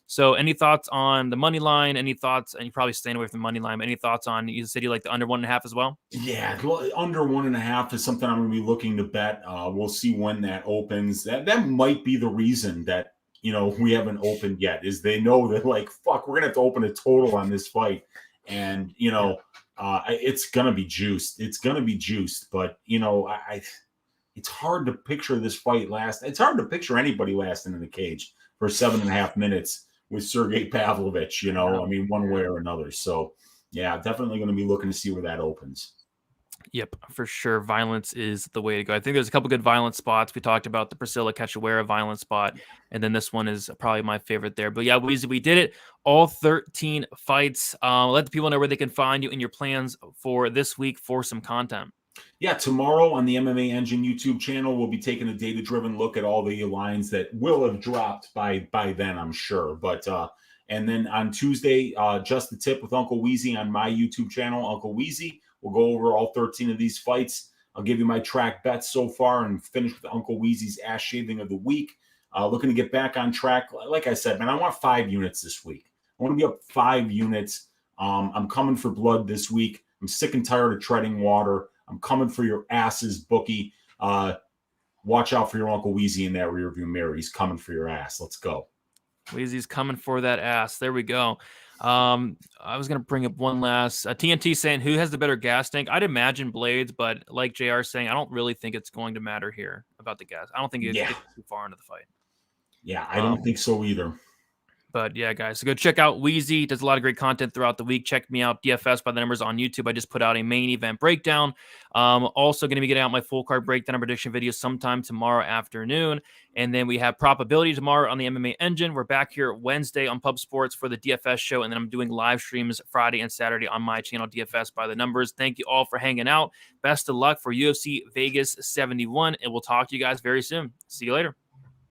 So any thoughts on the money line? Any thoughts? And you probably staying away from the money line. Any thoughts on, you said you like the under 1.5 as well? Yeah, under 1.5 is something I'm going to be looking to bet. We'll see when that opens. That might be the reason that we haven't opened yet, is they know that like, fuck, we're going to have to open a total on this fight. And, it's going to be juiced. It's going to be juiced. But, it's hard to picture this fight last. It's hard to picture anybody lasting in the cage for 7.5 minutes with Sergei Pavlovich, I mean, one way or another. So, yeah, definitely going to be looking to see where that opens. Yep, for sure. Violence is the way to go. I think there's a couple good violent spots. We talked about the Priscilla Cachoeira violent spot, and then this one is probably my favorite there. But yeah, Weezy, we did it. All 13 fights. Let the people know where they can find you and your plans for this week for some content. Yeah, tomorrow on the MMA Engine YouTube channel, we'll be taking a data-driven look at all the lines that will have dropped by then, I'm sure. But and then on Tuesday, Just the Tip with Uncle Weezy on my YouTube channel, Uncle Weezy. We'll go over all 13 of these fights. I'll give you my track bets so far and finish with Uncle Weezy's ass shaving of the week. Looking to get back on track. Like I said, man, I want 5 units this week. I want to be up 5 units. I'm coming for blood this week. I'm sick and tired of treading water. I'm coming for your asses, bookie. Watch out for your Uncle Weezy in that rearview mirror. He's coming for your ass. Let's go. Weezy's coming for that ass. There we go. I was going to bring up one last TNT saying who has the better gas tank. I'd imagine Blaydes, but like JR saying, I don't really think it's going to matter here about the gas. I don't think it gets too far into the fight. Yeah, I don't think so either. But yeah, guys, so go check out Weezy. Does a lot of great content throughout the week. Check me out, DFS by the numbers on YouTube. I just put out a main event breakdown. Also going to be getting out my full card breakdown and prediction video sometime tomorrow afternoon. And then we have probability tomorrow on the MMA Engine. We're back here Wednesday on Pub Sports for the DFS show. And then I'm doing live streams Friday and Saturday on my channel, DFS by the numbers. Thank you all for hanging out. Best of luck for UFC Vegas 71. And we'll talk to you guys very soon. See you later.